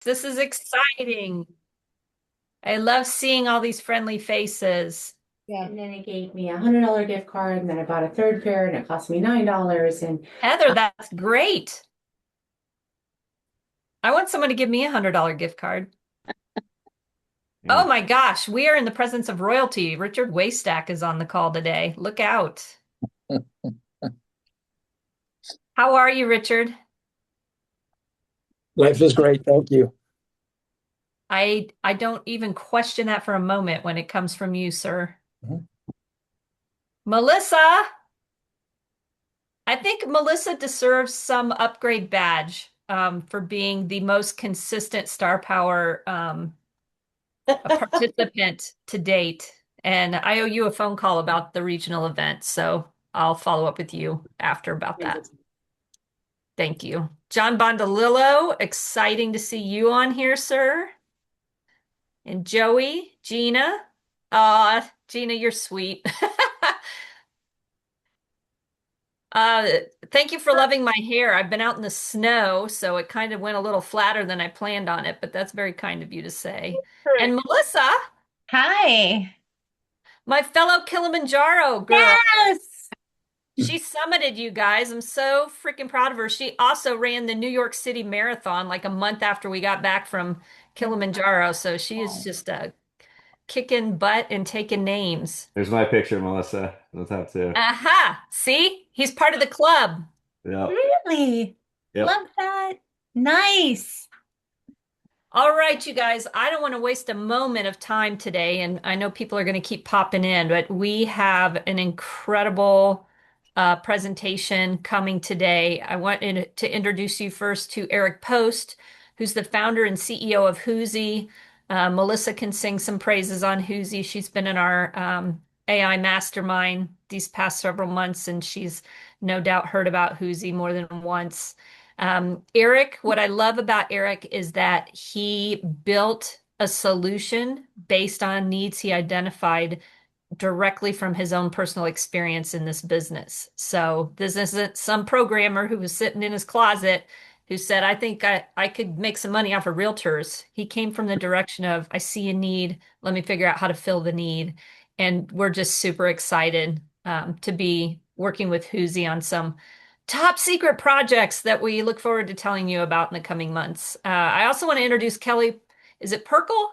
This is exciting. I love seeing all these friendly faces. Yeah, and then it gave me $100 gift card, and then I bought a third pair, and it cost me $9. And Heather, that's great. I want someone to give me $100 gift card. Oh And my gosh, we are in the presence of royalty. Richard Waystack is on the call today. Look out. How are you, Richard? Life is great. Thank you. I don't even question that for a moment when it comes from you, sir. Mhm. Melissa, I think Melissa deserves some upgrade badge for being the most consistent Star Power a participant to date. And I owe you a phone call about the regional event, so I'll follow up with you after about that. Thank you. John Bondolillo, exciting to see you on here, sir. And Joey, Gina. Gina, you're sweet. Uh, Thank you for loving my hair. I've been out in the snow, so it kind of went a little flatter than I planned on it, but that's very kind of you to say. And Melissa, Hi. my fellow Kilimanjaro girl. Yes. She summited you guys. I'm so freaking proud of her. She also ran the New York City Marathon like a month after we got back from Kilimanjaro. So she is just kicking butt and taking names. there's my picture, Melissa. That's have to. Aha! See? He's part of the club. Yep. Really? Yep. Love that. Nice. All right, you guys, I don't want to waste a moment of time today, and I know people are going to keep popping in, but we have an incredible presentation coming today. I want to introduce you first to Eric Post, who's the founder and CEO of Whoozy. Melissa can sing some praises on Whoozy. She's been in our AI mastermind these past several months, and she's no doubt heard about Whoozy more than once. Eric, what I love about Eric is that he built a solution based on needs he identified directly from his own personal experience in this business. So this isn't some programmer who was sitting in his closet who said, I think I could make some money off of realtors. He came from the direction of, I see a need, let me figure out how to fill the need. And we're just super excited to be working with Whoozy on some top secret projects that we look forward to telling you about in the coming months. I also want to introduce Kelly. Is it Perkle?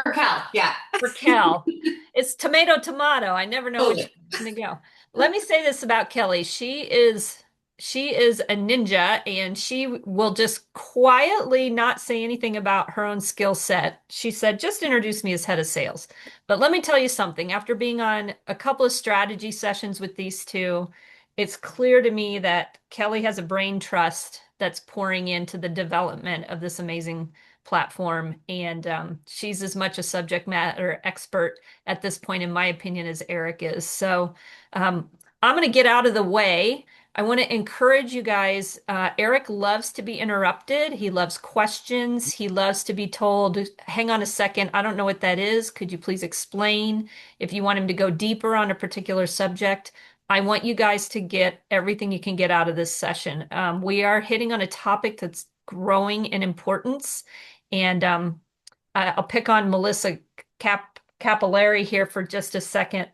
for Cal, yeah. Raquel. It's tomato tomato. I never know which one to go. Let me say this about Kelly. She is a ninja and she will just quietly not say anything about her own skill set. She said, just introduce me as head of sales. But let me tell you something. After being on a couple of strategy sessions with these two, it's clear to me that Kelly has a brain trust that's pouring into the development of this amazing platform. And she's as much a subject matter expert at this point, in my opinion, as Eric is. So I'm going to get out of the way. I want to encourage you guys. Eric loves to be interrupted. He loves questions. He loves to be told, hang on a second, I don't know what that is. Could you please explain? If you want him to go deeper on a particular subject, I want you guys to get everything you can get out of this session. We are hitting on a topic that's growing in importance. And I'll pick on Melissa Capillari here for just a second.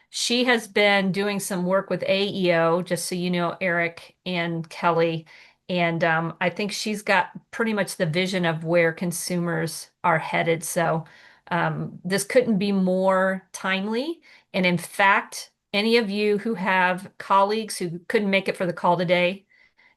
She has been doing some work with AEO, just so you know, Eric and Kelly. And I think she's got pretty much the vision of where consumers are headed. So this couldn't be more timely. And in fact, any of you who have colleagues who couldn't make it for the call today,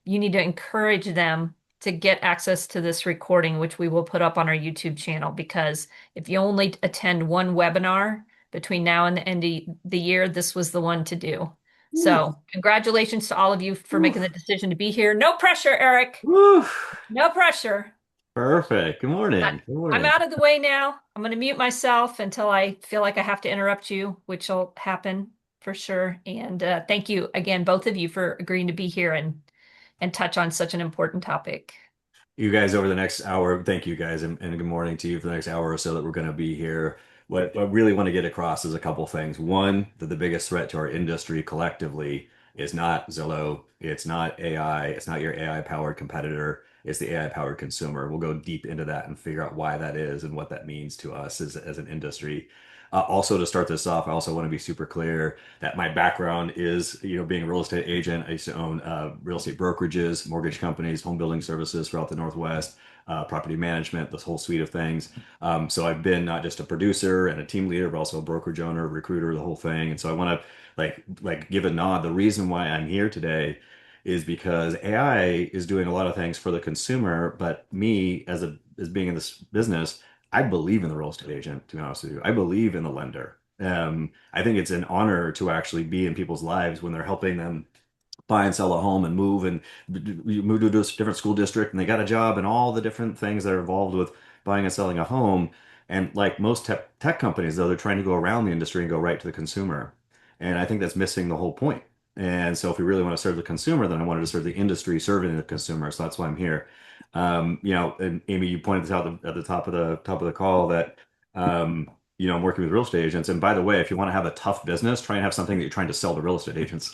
you need to encourage them to get access to this recording, which we will put up on our YouTube channel, because if you only attend one webinar between now and the end of the year, this was the one to do. So congratulations to all of you for making the decision to be here. No pressure, Eric. Woo. No pressure. Perfect. Good I- morning. Good I'm morning. out of the way now. I'm going to mute myself until I feel like I have to interrupt you, which will happen for sure. And thank you again, both of you, for agreeing to be here and touch on such an important topic. You guys over the next hour, thank you guys, and good morning to you for the next hour or so that we're going to be here. What I really want to get across is a couple things. One, that the biggest threat to our industry collectively is not Zillow, it's not AI, it's not your AI powered competitor. it's the AI powered consumer. We'll go deep into that and figure out why that is and what that means to us as an industry. Also, to start this off, I also want to be super clear that my background is, being a real estate agent. I used to own real estate brokerages, mortgage companies, home building services throughout the Northwest, property management, this whole suite of things. So I've been not just a producer and a team leader, but also a brokerage owner, recruiter, the whole thing. And so I want to give a nod. The reason why I'm here today is because AI is doing a lot of things for the consumer, but me as being in this business, I believe in the real estate agent, to be honest with you. I believe in the lender. I think it's an honor to actually be in people's lives when they're helping them buy and sell a home and move and you move to a different school district and they got a job and all the different things that are involved with buying and selling a home. And like most tech companies, though, they're trying to go around the industry and go right to the consumer. And I think that's missing the whole point. And so if we really want to serve the consumer, then I wanted to serve the industry serving the consumer. So that's why I'm here. And Amy, you pointed this out at the top of the call that I'm working with real estate agents. And by the way, if you want to have a tough business, try and have something that you're trying to sell to real estate agents,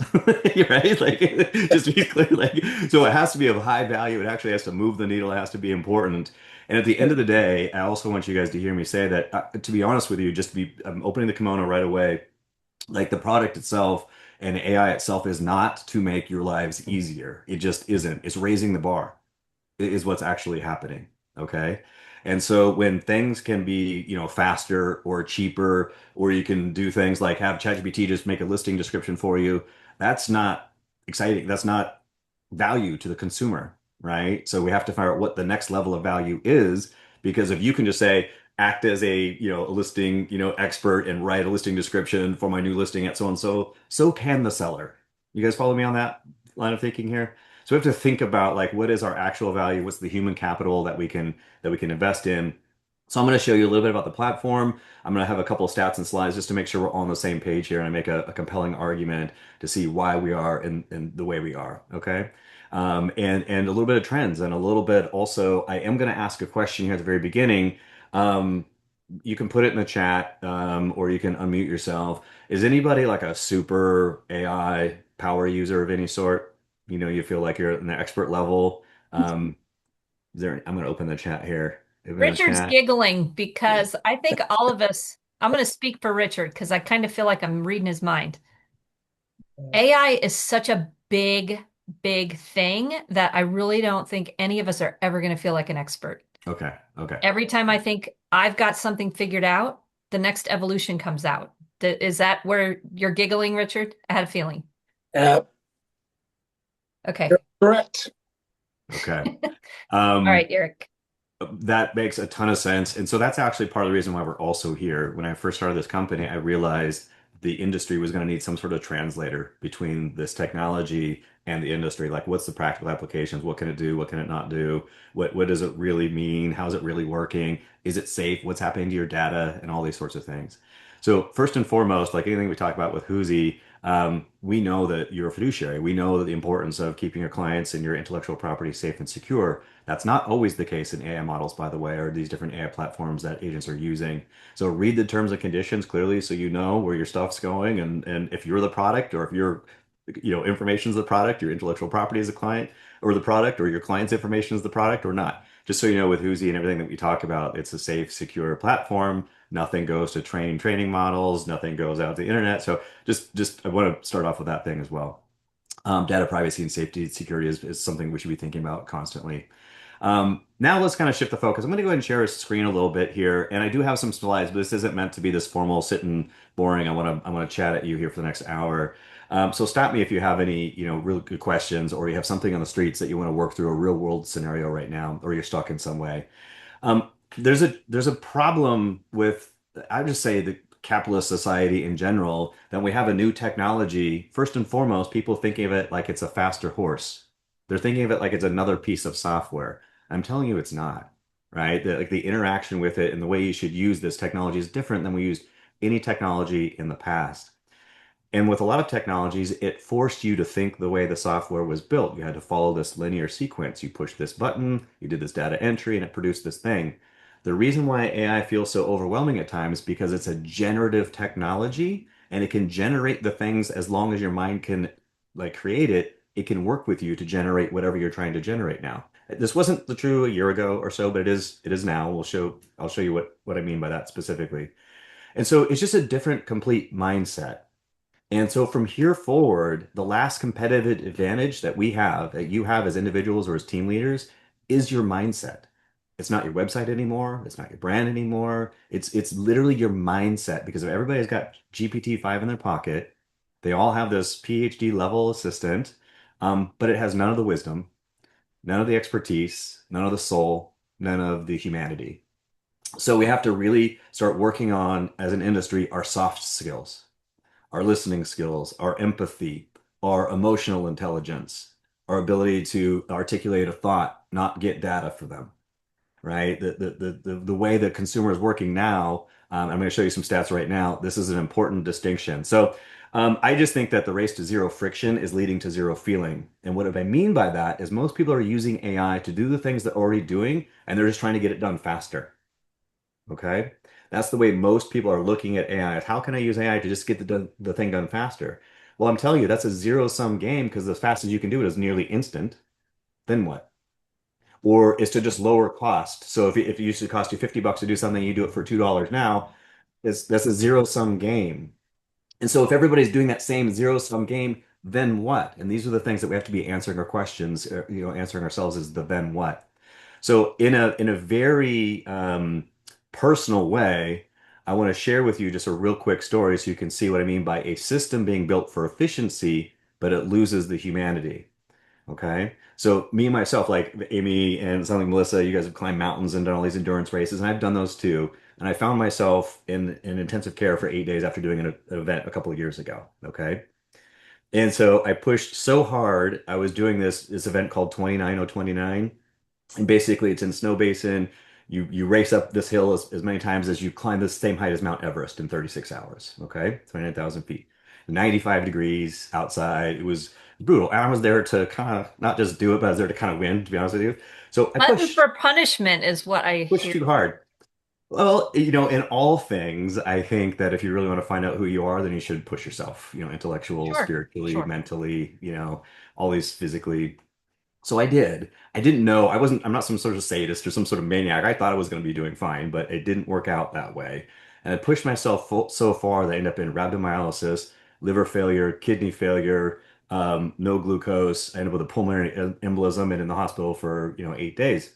right? Like, just to be clear, like, so it has to be of high value. It actually has to move the needle. It has to be important. And at the end of the day, I also want you guys to hear me say that, to be honest with you, I'm opening the kimono right away. Like the product itself and AI itself is not to make your lives easier. It just isn't. It's raising the bar is what's actually happening. Okay. And so when things can be, faster or cheaper, or you can do things like have ChatGPT just make a listing description for you, that's not exciting. That's not value to the consumer, right? So we have to find out what the next level of value is, because if you can just say, act as a listing, expert and write a listing description for my new listing at so and so, so can the seller. You guys follow me on that line of thinking here? So we have to think about like what is our actual value? What's the human capital that we can invest in? So I'm going to show you a little bit about the platform. I'm going to have a couple of stats and slides just to make sure we're all on the same page here and I make a compelling argument to see why we are in the way we are. Okay. And a little bit of trends and a little bit also, I am going to ask a question here at the very beginning. Um, you can put it in the chat, or you can unmute yourself. Is anybody like a super AI power user of any sort? You feel like you're in the expert level. I'm going to open the chat here. Open the Richard's chat. giggling because I think all of us, I'm going to speak for Richard because I kind of feel like I'm reading his mind. AI is such a big, big thing that I really don't think any of us are ever going to feel like an expert. Okay. Okay. Every time I think I've got something figured out, the next evolution comes out. Is that where you're giggling, Richard? I had a feeling. Uh, Okay. you're correct. Okay. All Um, right, Eric. That makes a ton of sense. And so that's actually part of the reason why we're also here. When I first started this company, I realized the industry was going to need some sort of translator between this technology and the industry. Like, what's the practical applications? What can it do? What can it not do? What does it really mean? How's it really working? Is it safe? What's happening to your data? And all these sorts of things. So first and foremost, like anything we talk about with Whoozy, we know that you're a fiduciary. We know that the importance of keeping your clients and your intellectual property safe and secure. That's not always the case in AI models, by the way, or these different AI platforms that agents are using. So read the terms and conditions clearly so you know where your stuff's going and if you're the product or if information is the product, your intellectual property is the client or the product, or your client's information is the product or not. Just so you know, with Whoozy and everything that we talk about, it's a safe, secure platform. Nothing goes to train training models. Nothing goes out to the internet. So just I want to start off with that thing as well. Data privacy and safety and security is something we should be thinking about constantly. Now let's kind of shift the focus. I'm going to go ahead and share a screen a little bit here, and I do have some slides, but this isn't meant to be this formal, sitting boring. I want to chat at you here for the next hour. So stop me if you have any, really good questions, or you have something on the streets that you want to work through a real world scenario right now, or you're stuck in some way. There's a problem with, I would just say, the capitalist society in general, that we have a new technology. First and foremost, people thinking of it like it's a faster horse. They're thinking of it like it's another piece of software. I'm telling you, it's not, right? Like the interaction with it and the way you should use this technology is different than we used any technology in the past. And with a lot of technologies, it forced you to think the way the software was built. You had to follow this linear sequence. You pushed this button, you did this data entry, and it produced this thing. The reason why AI feels so overwhelming at times is because it's a generative technology and it can generate the things as long as your mind can like create it. It can work with you to generate whatever you're trying to generate now. This wasn't the true a year ago or so, but it is now. I'll show you what I mean by that specifically. And so it's just a different complete mindset. And so from here forward, the last competitive advantage that we have, that you have as individuals or as team leaders, is your mindset. It's not your website anymore. It's not your brand anymore. It's literally your mindset because if everybody's got GPT-5 in their pocket, they all have this PhD level assistant, but it has none of the wisdom, none of the expertise, none of the soul, none of the humanity. So we have to really start working on, as an industry, our soft skills, our listening skills, our empathy, our emotional intelligence, our ability to articulate a thought, not get data for them, right? The way the consumer is working now, I'm going to show you some stats right now. This is an important distinction. So I just think that the race to zero friction is leading to zero feeling. And what I mean by that is most people are using AI to do the things they're already doing, and they're just trying to get it done faster. Okay. That's the way most people are looking at AI. How can I use AI to just get the thing done faster? Well, I'm telling you, that's a zero-sum game because as fast as you can do it is nearly instant. Then what? Or is to just lower cost. So if it used to cost you 50 bucks to do something, you do it for $2 now. That's a zero-sum game. And so if everybody's doing that same zero-sum game, then what? And these are the things that we have to be answering our questions, answering ourselves is the then what. So in a very personal way, I want to share with you just a real quick story so you can see what I mean by a system being built for efficiency, but it loses the humanity. Okay. So me myself, like Amy and something Melissa, you guys have climbed mountains and done all these endurance races, and I've done those too. And I found myself in intensive care for 8 days after doing an event a couple of years ago. Okay. And so I pushed so hard. I was doing this event called 29029. And basically it's in Snow Basin. You race up this hill as many times as you climb the same height as Mount Everest in 36 hours. Okay. 29,000 feet. 95 degrees outside. It was brutal. And I was there to kind of not just do it, but I was there to kind of win, to be honest with you. So I Button pushed for punishment is what I pushed hear. too hard. Well, in all things, I think that if you really want to find out who you are, then you should push yourself, intellectual, Sure, spiritually, sure. mentally, all these physically. So I did. I didn't know. I'm not some sort of sadist or some sort of maniac. I thought I was going to be doing fine, but it didn't work out that way. And I pushed myself so far that I ended up in rhabdomyolysis, liver failure, kidney failure, no glucose. I ended up with a pulmonary embolism and in the hospital for, 8 days.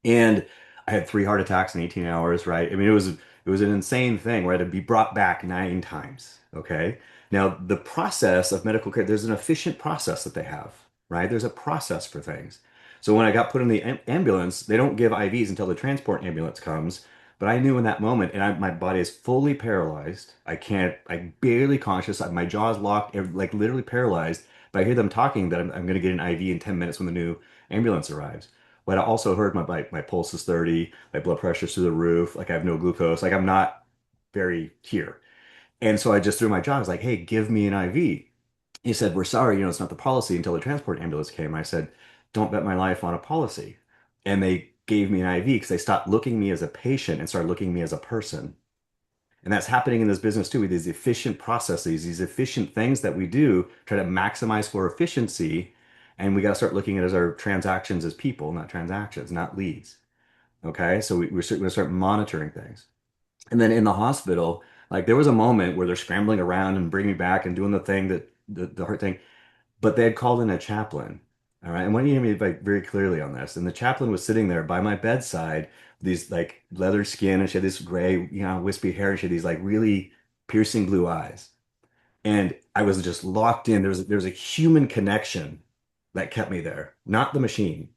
And I had 3 heart attacks in 18 hours, right? I mean, it was an insane thing where I had to be brought back 9 times. Okay. Now, the process of medical care, there's an efficient process that they have, right? There's a process for things. So when I got put in the ambulance, they don't give IVs until the transport ambulance comes. But I knew in that moment, and my body is fully paralyzed. I'm barely conscious. My jaw's locked, like literally paralyzed. But I hear them talking that I'm going to get an IV in 10 minutes when the new ambulance arrives. But I also heard my pulse is 30, my blood pressure's through the roof, like I have no glucose, like I'm not very here. And so I just threw my jaw. I was like, hey, give me an IV. He said, we're sorry, it's not the policy until the transport ambulance came. I said, don't bet my life on a policy. And they gave me an IV because they stopped looking at me as a patient and started looking at me as a person. And that's happening in this business too, with these efficient processes, these efficient things that we do, try to maximize for efficiency. And we got to start looking at as our transactions as people, not transactions, not leads. Okay. So we're going to start monitoring things. And then in the hospital, like there was a moment where they're scrambling around and bringing me back and doing the thing that the hard thing, but they had called in a chaplain. All right. And want you to hear me like very clearly on this. And the chaplain was sitting there by my bedside, these like leather skin, and she had this gray, wispy hair, and she had these like really piercing blue eyes. And I was just locked in. There was a human connection that kept me there, not the machine,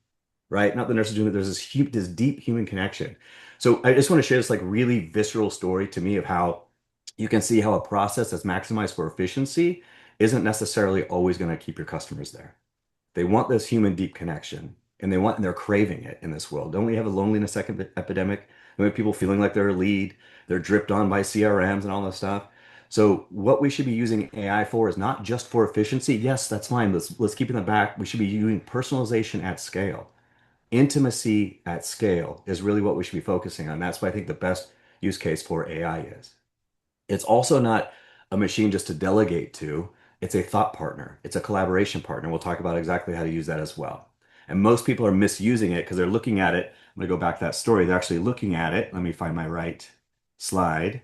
right? Not the nurses doing it. There's this deep human connection. So I just want to share this like really visceral story to me of how you can see how a process that's maximized for efficiency isn't necessarily always going to keep your customers there. They want this human deep connection and they're craving it in this world. Don't we have a loneliness epidemic? We have people feeling like they're a lead, they're dripped on by CRMs and all this stuff. So what we should be using AI for is not just for efficiency. Yes, that's fine. Let's keep it in the back. We should be using personalization at scale. Intimacy at scale is really what we should be focusing on. That's what I think the best use case for AI is. It's also not a machine just to delegate to. It's a thought partner. It's a collaboration partner. We'll talk about exactly how to use that as well. And most people are misusing it because they're looking at it. I'm going to go back to that story. They're actually looking at it. Let me find my right slide.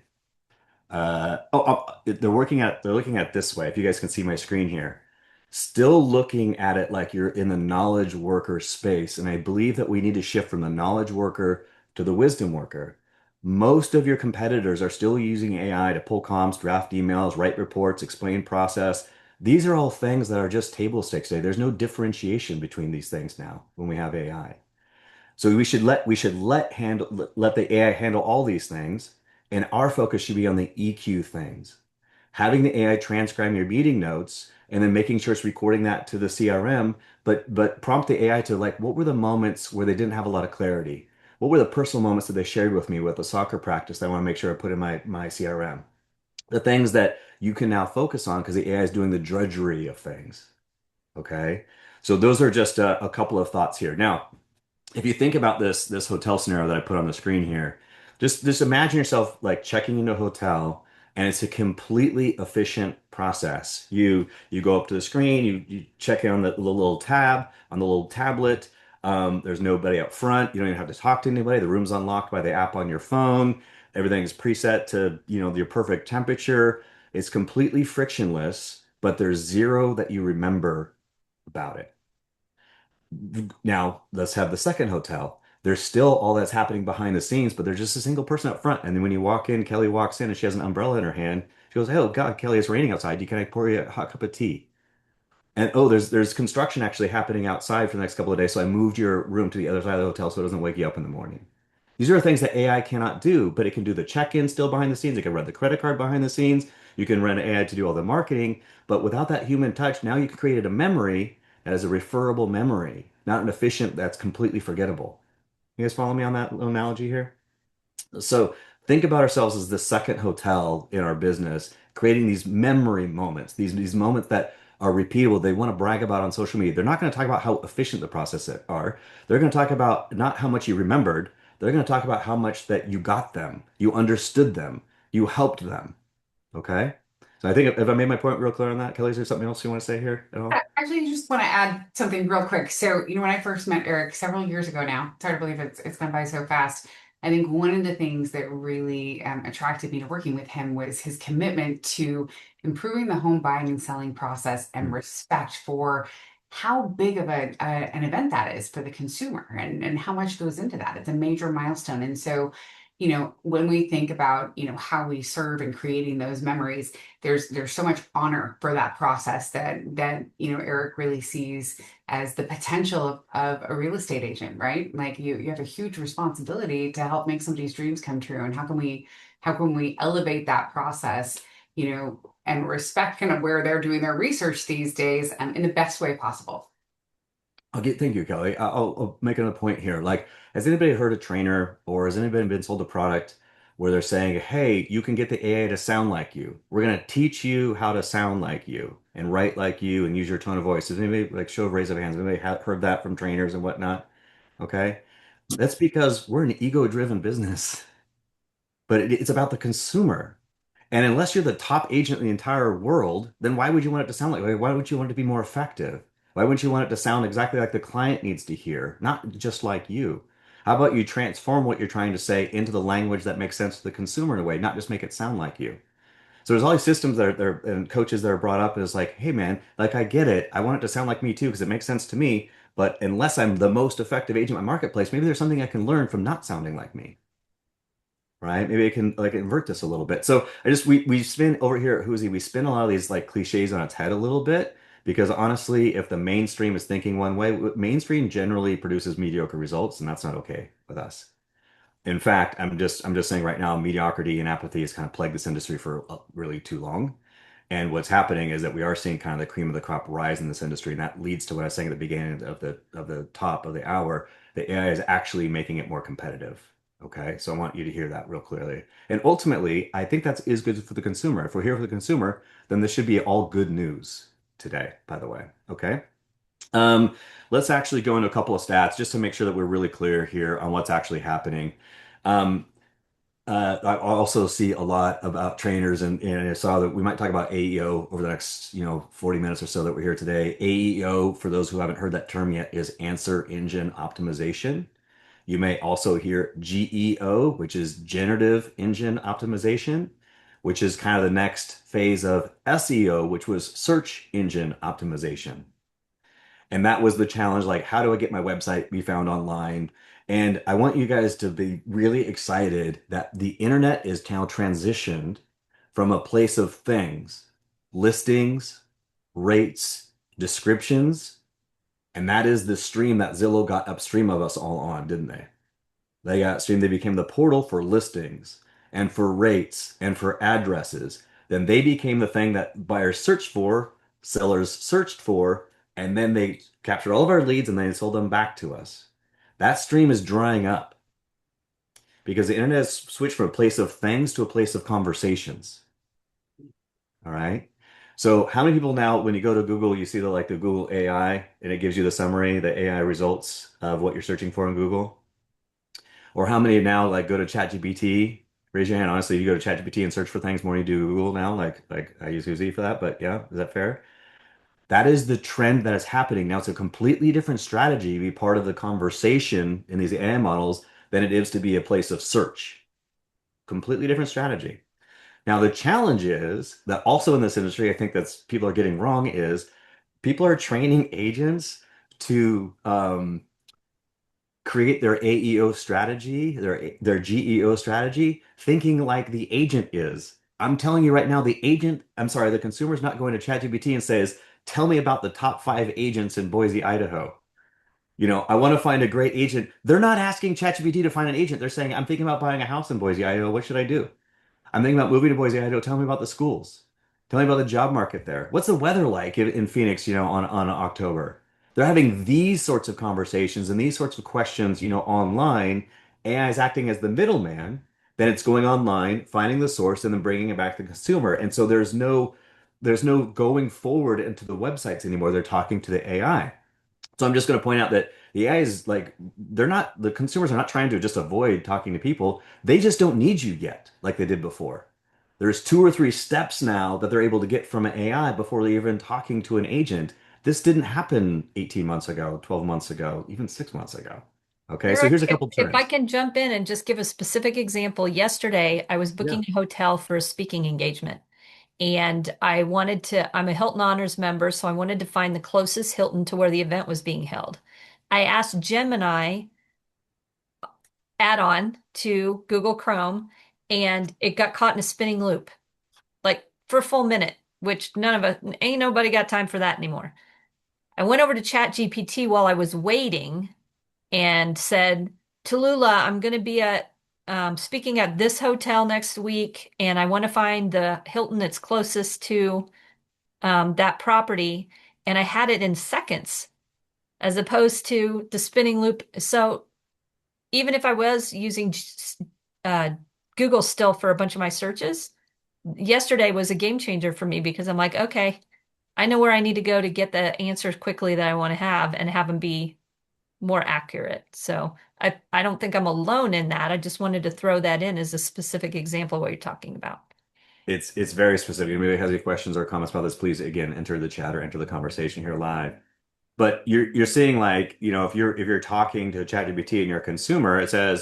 They're looking at it this way. If you guys can see my screen here, still looking at it like you're in the knowledge worker space. And I believe that we need to shift from the knowledge worker to the wisdom worker. Most of your competitors are still using AI to pull comms, draft emails, write reports, explain process. These are all things that are just table stakes today. There's no differentiation between these things now when we have AI. So we should let the AI handle all these things, and our focus should be on the EQ things. Having the AI transcribe your meeting notes and then making sure it's recording that to the CRM, but prompt the AI to like what were the moments where they didn't have a lot of clarity? What were the personal moments that they shared with me with the soccer practice that I want to make sure I put in my CRM? The things that you can now focus on because the AI is doing the drudgery of things. Okay. So those are just a couple of thoughts here. Now, if you think about this hotel scenario that I put on the screen here, just imagine yourself like checking into a hotel and it's a completely efficient process. You go up to the screen, you check in on the little tab on the little tablet. There's nobody up front. You don't even have to talk to anybody. The room's unlocked by the app on your phone. Everything's preset to, your perfect temperature. It's completely frictionless, but there's zero that you remember about it. Now, let's have the second hotel. There's still all that's happening behind the scenes, but there's just a single person up front. And then when you walk in, Kelly walks in and she has an umbrella in her hand. She goes, "Hey, oh God, Kelly, it's raining outside. Can I pour you a hot cup of tea?" And oh, there's construction actually happening outside for the next couple of days. So I moved your room to the other side of the hotel so it doesn't wake you up in the morning. These are things that AI cannot do, but it can do the check-in still behind the scenes. It can run the credit card behind the scenes. You can run AI to do all the marketing, but without that human touch, now you can create a memory as a referable memory, not an efficient that's completely forgettable. You guys follow me on that little analogy here? So think about ourselves as the second hotel in our business, creating these memory moments, these moments that are repeatable. They want to brag about on social media. They're not going to talk about how efficient the process are. They're going to talk about not how much you remembered. They're going to talk about how much that you got them, you understood them, you helped them. Okay? So I think if I made my point real clear on that, Kelly, is there something else you want to say here at all? Actually, just want to add something real quick. So, when I first met Eric several years ago now, it's hard to believe it's gone by so fast. I think one of the things that really attracted me to working with him was his commitment to improving the home buying and selling process and respect for how big of an event that is for the consumer and how much goes into that. It's a major milestone. And so, when we think about, how we serve and creating those memories, there's so much honor for that process that Eric really sees as the potential of a real estate agent, right? Like you have a huge responsibility to help make somebody's dreams come true. And how can we elevate that process, and respect kind of where they're doing their research these days, in the best way possible. Thank you, Kelly. I'll make another point here. Like, has anybody heard a trainer or has anybody been sold a product where they're saying, "Hey, you can get the AI to sound like you. We're going to teach you how to sound like you and write like you and use your tone of voice." Has anybody like show of raise of hands? Anybody heard that from trainers and whatnot? Okay, that's because we're an ego-driven business, but it's about the consumer. And unless you're the top agent in the entire world, then why would you want it to sound like? Why would you want it to be more effective? Why wouldn't you want it to sound exactly like the client needs to hear, not just like you? How about you transform what you're trying to say into the language that makes sense to the consumer in a way, not just make it sound like you? So there's all these systems and coaches that are brought up as like, hey man, like I get it. I want it to sound like me too because it makes sense to me. But unless I'm the most effective agent in my marketplace, maybe there's something I can learn from not sounding like me, right? Maybe I can like invert this a little bit. So we spin over here at Who's we spin a lot of these like cliches on its head a little bit because honestly, if the mainstream is thinking one way, mainstream generally produces mediocre results, and that's not okay with us. In fact, I'm just saying right now, mediocrity and apathy has kind of plagued this industry for really too long. And what's happening is that we are seeing kind of the cream of the crop rise in this industry, and that leads to what I was saying at the beginning of the top of the hour. The AI is actually making it more competitive. Okay, so I want you to hear that real clearly. And ultimately, I think that is good for the consumer. If we're here for the consumer, then this should be all good news today, by the way. Okay. Um, let's actually go into a couple of stats just to make sure that we're really clear here on what's actually happening. Um, I also see a lot about trainers, and I saw that we might talk about AEO over the next, 40 minutes or so that we're here today. AEO, for those who haven't heard that term yet, is answer engine optimization. You may also hear GEO, which is generative engine optimization, which is kind of the next phase of SEO, which was search engine optimization. And that was the challenge, like, how do I get my website be found online? And I want you guys to be really excited that the internet is now transitioned from a place of things, listings, rates, descriptions, and that is the stream that Zillow got upstream of us all on, didn't they? They got streamed. They became the portal for listings and for rates and for addresses. Then they became the thing that buyers searched for, sellers searched for, and then they captured all of our leads and they sold them back to us. That stream is drying up because the internet has switched from a place of things to a place of conversations. All right. So how many people now, when you go to Google, you see the Google AI and it gives you the summary, the AI results of what you're searching for in Google? Or how many now like go to ChatGPT? Raise your hand. Honestly, you go to ChatGPT and search for things more than you do Google now. Like I use Uzi for that, but yeah, is that fair? That is the trend that is happening now. It's a completely different strategy to be part of the conversation in these AI models than it is to be a place of search. Completely different strategy. Now, the challenge is that also in this industry, I think that's people are getting wrong is people are training agents to create their AEO strategy, their GEO strategy, thinking like the agent is. I'm telling you right now, the consumer's not going to ChatGPT and says, "Tell me about the top 5 agents in Boise, Idaho." I want to find a great agent. They're not asking ChatGPT to find an agent. They're saying, "I'm thinking about buying a house in Boise, Idaho. What should I do?" I'm thinking about moving to Boise, Idaho. Tell me about the schools. Tell me about the job market there. What's the weather like in Phoenix, on October? They're having these sorts of conversations and these sorts of questions, online. AI is acting as the middleman. Then it's going online, finding the source, and then bringing it back to the consumer. And so there's no going forward into the websites anymore. They're talking to the AI. So I'm just going to point out that the AI is like, the consumers are not trying to just avoid talking to people. They just don't need you yet, like they did before. There's 2 or 3 steps now that they're able to get from an AI before they're even talking to an agent. This didn't happen 18 months ago, 12 months ago, even 6 months ago. Okay, so Eric, here's a couple if I trends. can jump in and just give a specific example, yesterday I was Yeah. booking a hotel for a speaking engagement. And I'm a Hilton Honors member, so I wanted to find the closest Hilton to where the event was being held. I asked Gemini add-on to Google Chrome, and it got caught in a spinning loop, like for a full minute, which none of us, ain't nobody got time for that anymore. I went over to ChatGPT while I was waiting and said, Tallulah, I'm going to be speaking at this hotel next week, and I want to find the Hilton that's closest to that property, and I had it in seconds as opposed to the spinning loop. So even if I was using uh, Google still for a bunch of my searches, yesterday was a game changer for me because I'm like, okay, I know where I need to go to get the answers quickly that I want to have them be more accurate. So I don't think I'm alone in that. I just wanted to throw that in as a specific example of what you're talking about. It's very specific. If anybody has any questions or comments about this, please again enter the chat or enter the conversation here live. But you're seeing like, if you're talking to ChatGPT and you're a consumer, it's going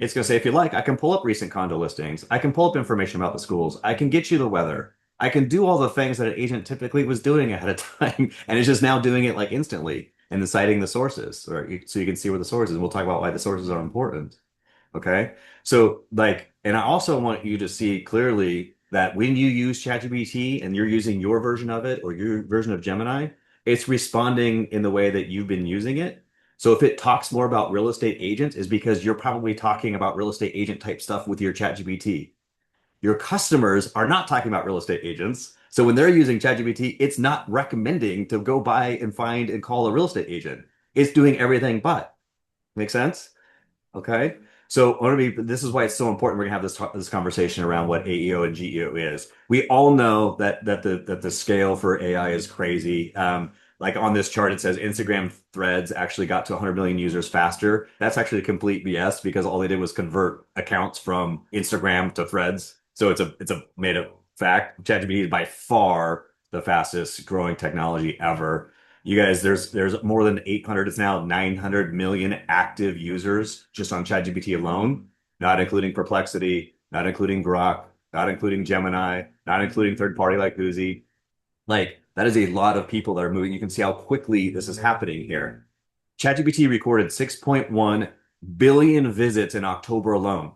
to say, if you like, I can pull up recent condo listings. I can pull up information about the schools. I can get you the weather. I can do all the things that an agent typically was doing ahead of time. And it's just now doing it like instantly and then citing the sources, so you can see where the sources. We'll talk about why the sources are important. Okay. So like, and I also want you to see clearly that when you use ChatGPT and you're using your version of it or your version of Gemini, it's responding in the way that you've been using it. So if it talks more about real estate agents, is because you're probably talking about real estate agent type stuff with your ChatGPT. Your customers are not talking about real estate agents. So when they're using ChatGPT, it's not recommending to go buy and find and call a real estate agent. It's doing everything but. Make sense? Okay. So this is why it's so important we're gonna have this conversation around what AEO and GEO is. We all know that the scale for AI is crazy. like on this chart, it says Instagram Threads actually got to 100 million users faster. That's actually a complete BS because all they did was convert accounts from Instagram to Threads. So it's a made up fact. ChatGPT is by far the fastest growing technology ever. You guys, there's more than 800, it's now 900 million active users just on ChatGPT alone, not including Perplexity, not including Grok, not including Gemini, not including third party like Uzi. Like that is a lot of people that are moving. You can see how quickly this is happening here. ChatGPT recorded 6.1 billion visits in October alone.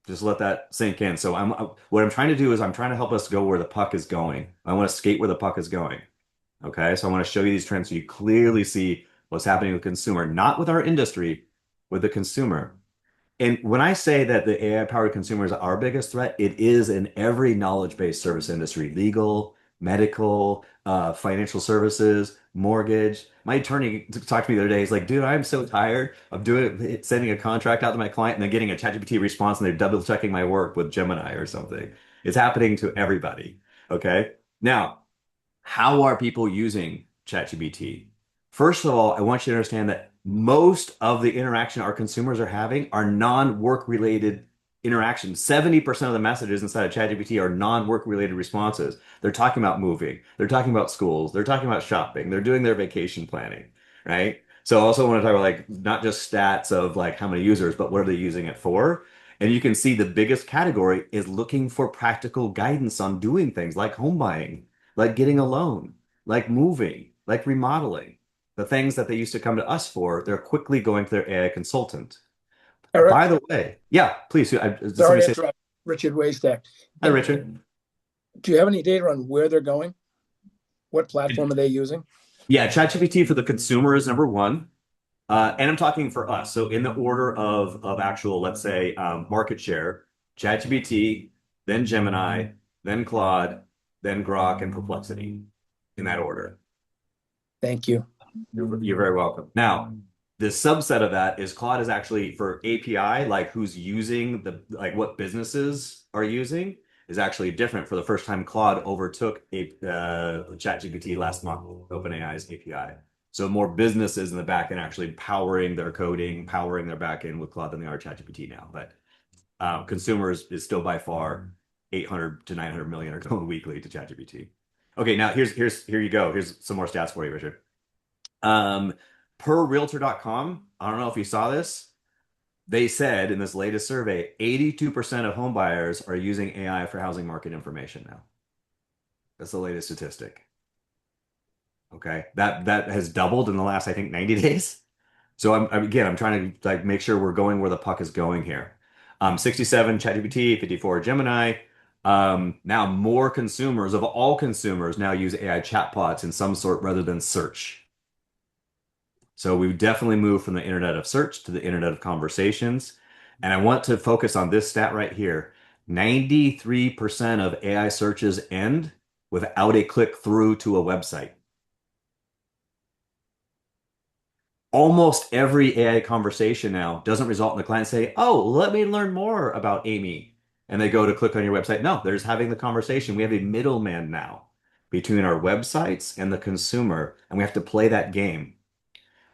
Just let that sink in. So what I'm trying to do is I'm trying to help us go where the puck is going. I want to skate where the puck is going. Okay, so I want to show you these trends so you clearly see what's happening with the consumer, not with our industry, with the consumer. And when I say that the AI-powered consumer is our biggest threat, it is in every knowledge-based service industry, legal, medical, financial services, mortgage. My attorney talked to me the other day. He's like, dude, I'm so tired of sending a contract out to my client and then getting a ChatGPT response and they're double checking my work with Gemini or something. It's happening to everybody. Okay. Now, how are people using ChatGPT? First of all, I want you to understand that most of the interaction our consumers are having are non-work related interactions. 70% of the messages inside of ChatGPT are non-work related responses. They're talking about moving, they're talking about schools, they're talking about shopping, they're doing their vacation planning, right? So I also want to talk about like not just stats of like how many users, but what are they using it for? And you can see the biggest category is looking for practical guidance on doing things like home buying, like getting a loan, like moving, like remodeling. The things that they used to come to us for, they're quickly going to their AI consultant. By Eric, the way, yeah, please. Does sorry somebody to say, interrupt. Richard Waystack. hi, Richard? Do you have any data on where they're going? What platform are they using? Yeah, ChatGPT for the consumer is number one. And I'm talking for us. So in the order of actual, let's say, market share, ChatGPT, then Gemini, then Claude, then Grok, and Perplexity in that order. Thank you. You're very welcome. Now, the subset of that is Claude is actually for API, like who's using like what businesses are using is actually different. For the first time, Claude overtook ChatGPT last month, OpenAI's API. So more businesses in the back end actually powering their coding, powering their back end with Claude than they are ChatGPT now. But consumers is still by far 800 to 900 million are going weekly to ChatGPT. Okay, now here you go. Here's some more stats for you, Richard. Um, per realtor.com, I don't know if you saw this. They said in this latest survey, 82% of home buyers are using AI for housing market information now. That's the latest statistic. Okay. That has doubled in the last, I think, 90 days. So I'm trying to like make sure we're going where the puck is going here. 67 ChatGPT, 54 Gemini. Now more consumers of all consumers now use AI chatbots in some sort rather than search. So we've definitely moved from the internet of search to the internet of conversations. And I want to focus on this stat right here. 93% of AI searches end without a click through to a website. Almost every AI conversation now doesn't result in the client say, oh, let me learn more about Amy. And they go to click on your website. No, they're just having the conversation. We have a middleman now between our websites and the consumer, and we have to play that game.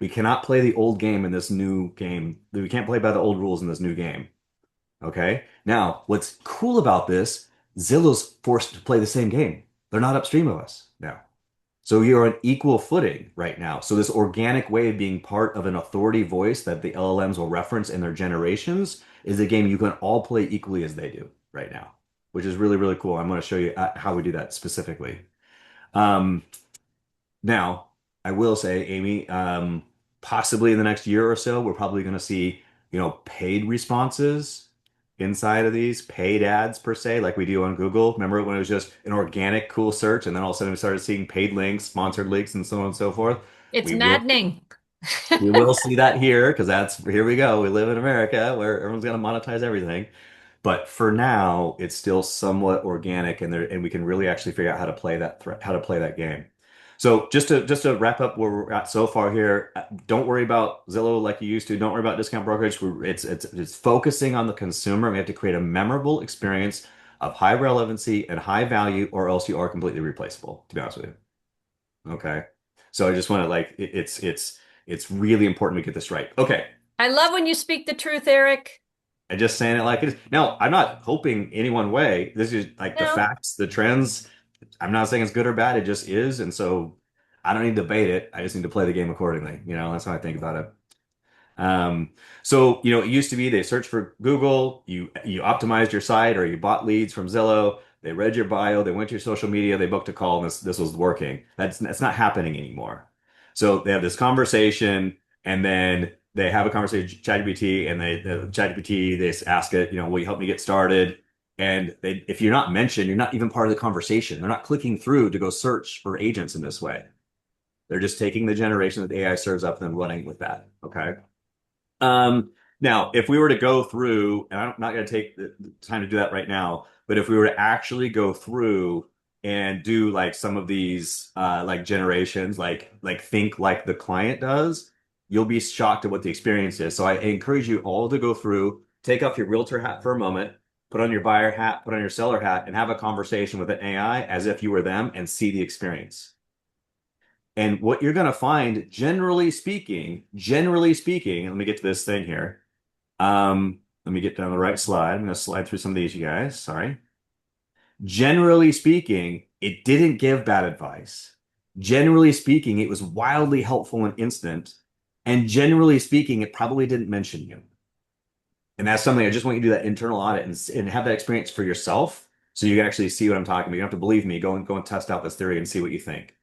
We cannot play the old game in this new game. We can't play by the old rules in this new game. Okay? Now, what's cool about this, Zillow's forced to play the same game. They're not upstream of us now. So you're on equal footing right now. So this organic way of being part of an authority voice that the LLMs will reference in their generations is a game you can all play equally as they do right now, which is really, really cool. I'm going to show you how we do that specifically. Um, Now, I will say, Amy, possibly in the next year or so, we're probably going to see, paid responses inside of these paid ads per se, like we do on Google. Remember when it was just an organic, cool search, and then all of a sudden we started seeing paid links, sponsored links, and so on and so forth. It's We will maddening. we will see that here because here we go. We live in America where everyone's going to monetize everything. But for now, it's still somewhat organic, and we can really actually figure out how to play how to play that game. So just to wrap up where we're at so far here, don't worry about Zillow like you used to. Don't worry about discount brokerage. It's focusing on the consumer. We have to create a memorable experience of high relevancy and high value, or else you are completely replaceable, to be honest with you. Okay. So I just want to like it's really important we get this right. Okay. I love when you speak the truth, Eric. I just saying it like it is. Now, I'm not hoping any one way. This is like the No. facts, the trends. I'm not saying it's good or bad. It just is. And so I don't need to debate it. I just need to play the game accordingly. That's how I think about it. Um, it used to be they searched for Google, you optimized your site or you bought leads from Zillow, they read your bio, they went to your social media, they booked a call, and this was working. That's not happening anymore. So they have this conversation, and then they have a conversation with ChatGPT, and they ask it, will you help me get started? And if you're not mentioned, you're not even part of the conversation. They're not clicking through to go search for agents in this way. They're just taking the generation that the AI serves up and then running with that. Okay. Now, if we were to go through, and I'm not going to take the time to do that right now, but if we were to actually go through and do like some of these like generations, like think like the client does, you'll be shocked at what the experience is. So I encourage you all to go through, take off your realtor hat for a moment, put on your buyer hat, put on your seller hat, and have a conversation with an AI as if you were them and see the experience. And what you're going to find, generally speaking, let me get to this thing here. Let me get down the right slide. I'm going to slide through some of these, you guys. Sorry. Generally speaking, it didn't give bad advice. Generally speaking, it was wildly helpful and instant. And generally speaking, it probably didn't mention you. And that's something I just want you to do that internal audit and have that experience for yourself so you can actually see what I'm talking about. You don't have to believe me. Go and test out this theory and see what you think.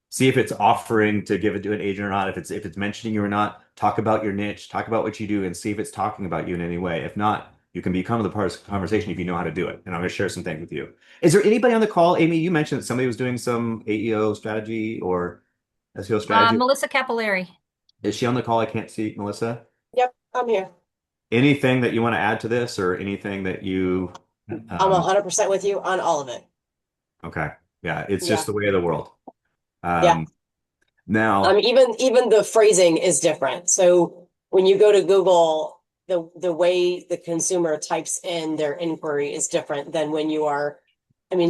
See if it's offering to give it to an agent or not. If it's mentioning you or not, talk about your niche, talk about what you do, and see if it's talking about you in any way. If not, you can become the part of the conversation if you know how to do it. And I'm going to share some things with you. Is there anybody on the call? Amy, you mentioned that somebody was doing some AEO strategy or SEO strategy. Melissa Capillari. Is she on the call? I can't see Melissa. Yep, I'm here. Anything that you want to add to this or anything that you I'm 100% with you on all of it. okay. Yeah, it's Yeah. just the way of the world. Yeah. Now, Even the phrasing is different. So when you go to Google, the way the consumer types in their inquiry is different than when you are.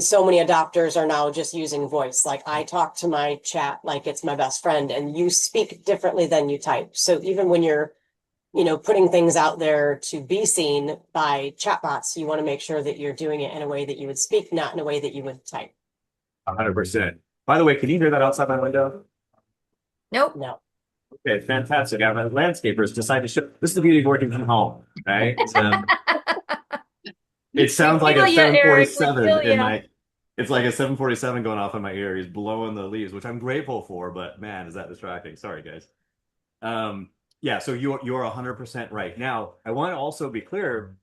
So many adopters are now just using voice. Like I talk to my chat like it's my best friend, and you speak differently than you type. So even when you're, putting things out there to be seen by chatbots, you want to make sure that you're doing it in a way that you would speak, not in a way that you would type. 100%. By the way, can you hear that outside my window? Nope. No. Okay, fantastic. I have landscapers decide to show. This is the beauty of working from home, right? It sounds like a feel ya, Eric. We 747 feel in ya. my. It's like a 747 going off in my ear. He's blowing the leaves, which I'm grateful for, but man, is that distracting. Sorry, guys. Yeah, so you're 100% right. Now, I want to also be clear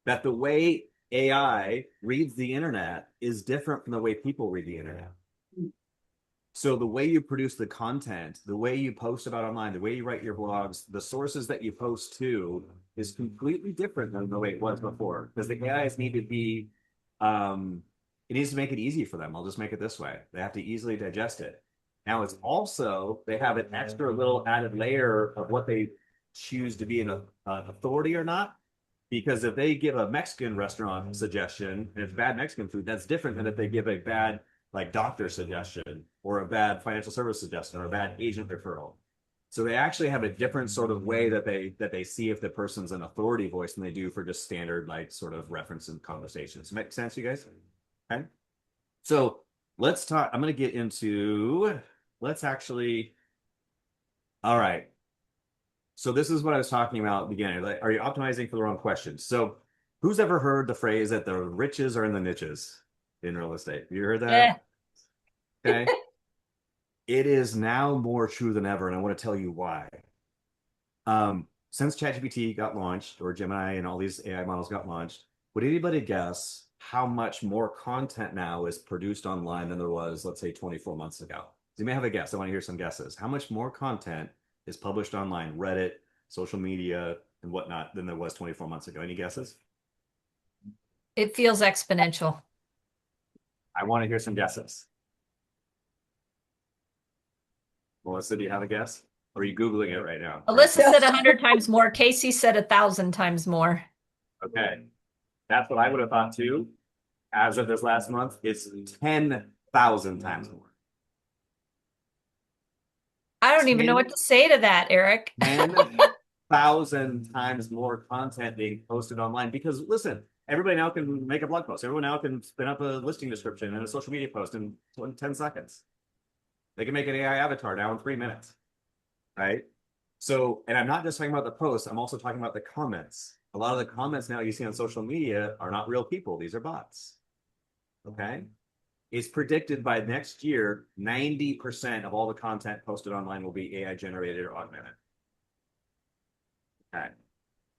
that the way AI reads the internet is different from the way people read the internet. So the way you produce the content, the way you post about online, the way you write your blogs, the sources that you post to is completely different than the way it was before. Because the AIs need to be, it needs to make it easy for them. I'll just make it this way. They have to easily digest it. Now it's also, they have an extra little added layer of what they choose to be an authority or not. Because if they give a Mexican restaurant suggestion and it's bad Mexican food, that's different than if they give a bad like doctor suggestion or a bad financial service suggestion or a bad agent referral. So they actually have a different sort of way that they see if the person's an authority voice than they do for just standard like sort of reference and conversations. Make sense, you guys? Okay. So let's talk. I'm going to get into. Let's actually. All right. So this is what I was talking about at the beginning. Like, are you optimizing for the wrong questions? So who's ever heard the phrase that the riches are in the niches in real estate? You heard that? Okay. It is now more true than ever, and I want to tell you why. Since ChatGPT got launched, or Gemini and all these AI models got launched, would anybody guess how much more content now is produced online than there was, let's say, 24 months ago? So you may have a guess. I want to hear some guesses. How much more content is published online, Reddit, social media, and whatnot, than there was 24 months ago? Any guesses? It feels exponential. I want to hear some guesses. Melissa, do you have a guess? Or are you Googling it right now? Alyssa said 100 times more. Casey said 1,000 times more. Okay. That's what I would have thought too. As of this last month, it's 10,000 times more. I don't even know what to say to that, Eric. 10,000 times more content being posted online because listen, everybody now can make a blog post. Everyone now can spin up a listing description and a social media post in 10 seconds. They can make an AI avatar now in 3 minutes, right? So, and I'm not just talking about the posts, I'm also talking about the comments. A lot of the comments now you see on social media are not real people, these are bots. Okay. It's predicted by next year, 90% of all the content posted online will be AI generated or augmented. Okay.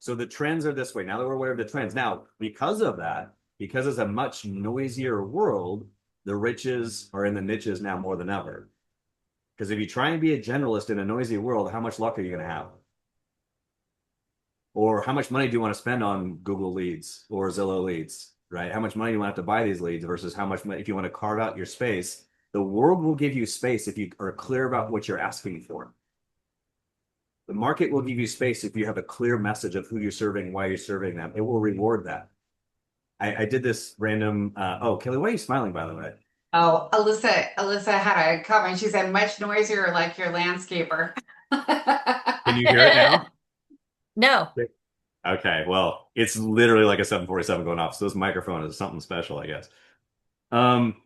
So the trends are this way. Now that we're aware of the trends, now because of that, because it's a much noisier world, the riches are in the niches now more than ever. Because if you try and be a generalist in a noisy world, how much luck are you going to have? Or how much money do you want to spend on Google leads or Zillow leads, right? How much money do you want to have to buy these leads versus how much money, if you want to carve out your space, the world will give you space if you are clear about what you're asking for. The market will give you space if you have a clear message of who you're serving, why you're serving them. It will reward that. I did this random, oh, Kelly, why are you smiling, by the way? Oh, Alyssa had a comment. She said, much noisier like your landscaper. Can you hear it now? No. Okay, well, it's literally like a 747 going off. So this microphone is something special, I guess. Um,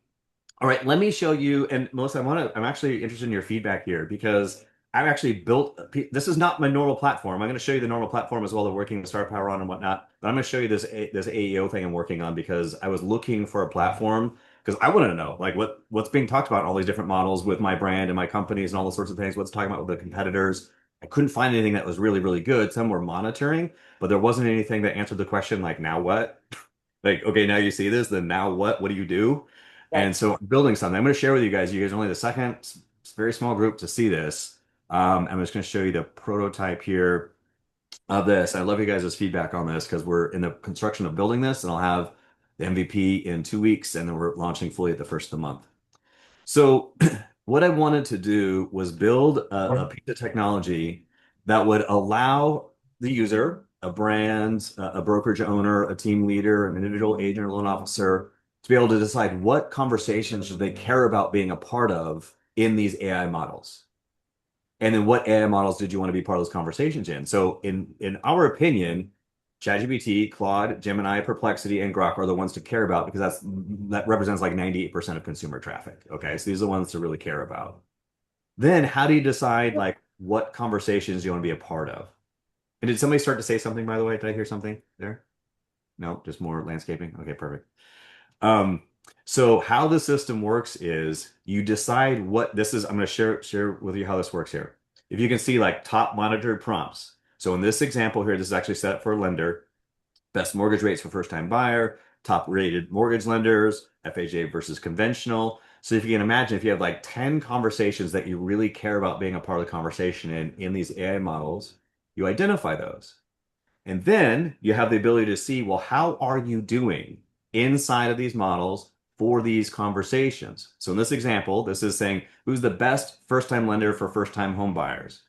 all right, let me show you. And Melissa, I'm actually interested in your feedback here because I've actually built, this is not my normal platform. I'm going to show you the normal platform as well, the working the Star Power on and whatnot. But I'm going to show you this AEO thing I'm working on because I was looking for a platform because I wanted to know like what's being talked about in all these different models with my brand and my companies and all those sorts of things. What's talking about with the competitors. I couldn't find anything that was really, really good. Some were monitoring, but there wasn't anything that answered the question like, now what? Like, okay, now you see this, then now what? What do you do? And Right. so I'm building something. I'm going to share with you guys. You guys are only the second very small group to see this. I'm just going to show you the prototype here of this. I love you guys' feedback on this because we're in the construction of building this, and I'll have the MVP in 2 weeks, and then we're launching fully at the first of the month. So what I wanted to do was build a piece of technology that would allow the user, a brand, a brokerage owner, a team leader, an individual agent or loan officer, to be able to decide what conversations should they care about being a part of in these AI models. And then what AI models did you want to be part of those conversations in? So in our opinion, ChatGPT, Claude, Gemini, Perplexity, and Grok are the ones to care about because that represents like 98% of consumer traffic. Okay, so these are the ones to really care about. Then how do you decide like what conversations you want to be a part of? And did somebody start to say something, by the way? Did I hear something there? No, just more landscaping. Okay, perfect. Um, so how the system works is you decide what this is. I'm going to share with you how this works here. If you can see like top monitored prompts. So in this example here, this is actually set up for a lender. Best mortgage rates for first-time buyer, top rated mortgage lenders, FHA versus conventional. So if you can imagine, if you have like 10 conversations that you really care about being a part of the conversation in these AI models, you identify those. And then you have the ability to see, well, how are you doing inside of these models for these conversations? So in this example, this is saying, who's the best first-time lender for first-time home buyers?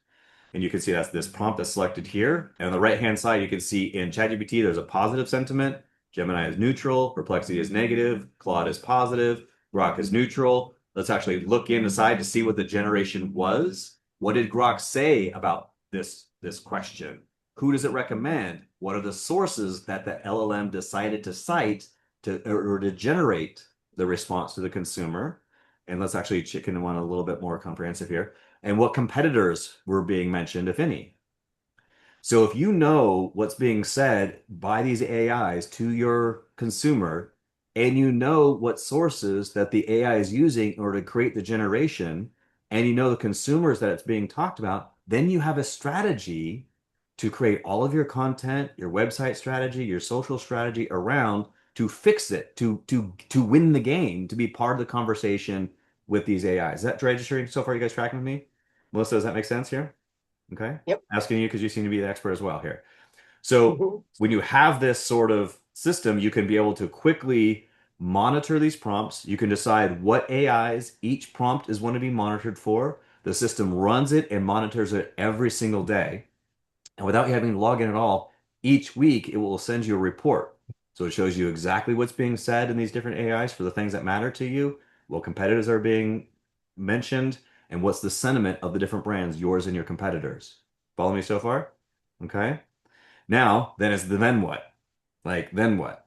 And you can see that's this prompt that's selected here. And on the right-hand side, you can see in ChatGPT, there's a positive sentiment. Gemini is neutral. Perplexity is negative. Claude is positive. Grok is neutral. Let's actually look inside to see what the generation was. What did Grok say about this question? Who does it recommend? What are the sources that the LLM decided to cite or to generate the response to the consumer? And let's actually chicken one a little bit more comprehensive here. And what competitors were being mentioned, if any. So if you know what's being said by these AIs to your consumer, and you know what sources that the AI is using in order to create the generation, and you know the consumers that it's being talked about, then you have a strategy to create all of your content, your website strategy, your social strategy around to fix it, to win the game, to be part of the conversation with these AIs. Is that registering so far? You guys tracking with me? Melissa, does that make sense here? Okay. Yep. Asking you because you seem to be the expert as well here. So Mhm. when you have this sort of system, you can be able to quickly monitor these prompts. You can decide what AIs each prompt is going to be monitored for. The system runs it and monitors it every single day. And without you having to log in at all, each week it will send you a report. So it shows you exactly what's being said in these different AIs for the things that matter to you, what competitors are being mentioned, and what's the sentiment of the different brands, yours and your competitors. Follow me so far? Okay. Now, then it's the then what? Like, then what?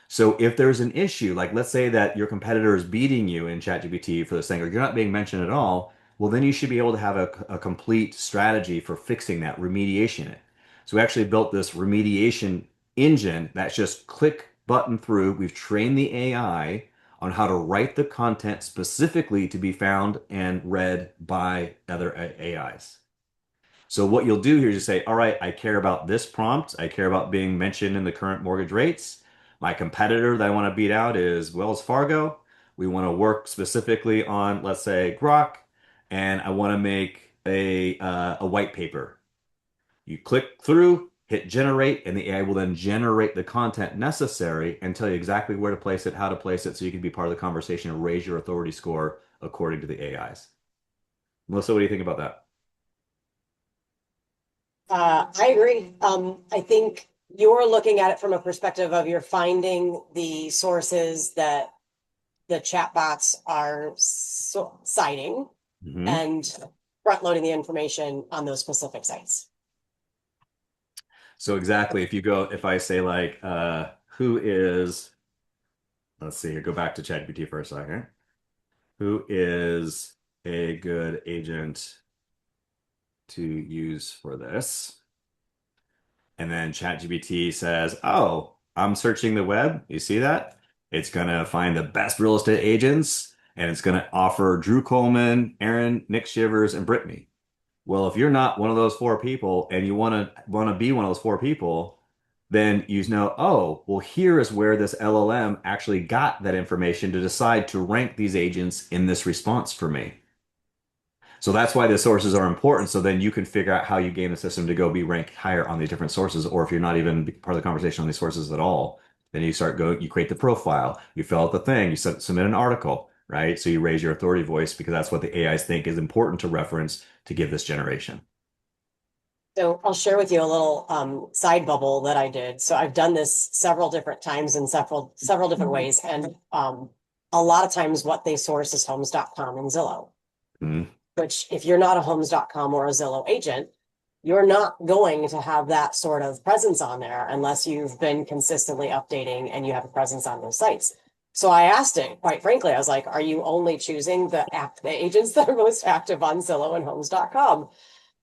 So if there's an issue, like let's say that your competitor is beating you in ChatGPT for this thing, or you're not being mentioned at all, well, then you should be able to have a complete strategy for fixing that, remediation it. So we actually built this remediation engine that's just click button through. We've trained the AI on how to write the content specifically to be found and read by other AIs. So what you'll do here is you say, all right, I care about this prompt. I care about being mentioned in the current mortgage rates. My competitor that I want to beat out is Wells Fargo. We want to work specifically on, let's say, Grok, and I want to make a white paper. You click through, hit generate, and the AI will then generate the content necessary and tell you exactly where to place it, how to place it, so you can be part of the conversation and raise your authority score according to the AIs. Melissa, what do you think about that? I agree. I think you're looking at it from a perspective of you're finding the sources that the chatbots are citing Mhm. and front loading the information on those specific sites. So exactly, if I say like, who is, let's see here, go back to ChatGPT for a second. Who is a good agent to use for this? And then ChatGPT says, oh, I'm searching the web. You see that? It's gonna find the best real estate agents, and it's gonna offer Drew Coleman, Aaron, Nick Shivers, and Brittany. Well, if you're not one of those four people and you want to be one of those four people, then you know, oh, well, here is where this LLM actually got that information to decide to rank these agents in this response for me. So that's why the sources are important. So then you can figure out how you game the system to go be ranked higher on these different sources. Or if you're not even part of the conversation on these sources at all, then you create the profile, you fill out the thing, you submit an article, right? So you raise your authority voice because that's what the AIs think is important to reference to give this generation. So I'll share with you a little side bubble that I did. So I've done this several different times in several different ways. And a lot of times what they source is homes.com and Zillow, which if you're not a homes.com or a Zillow agent, you're not going to have that sort of presence on there unless you've been consistently updating and you have a presence on those sites. So I asked it, quite frankly, I was like, are you only choosing the agents that are most active on Zillow and homes.com?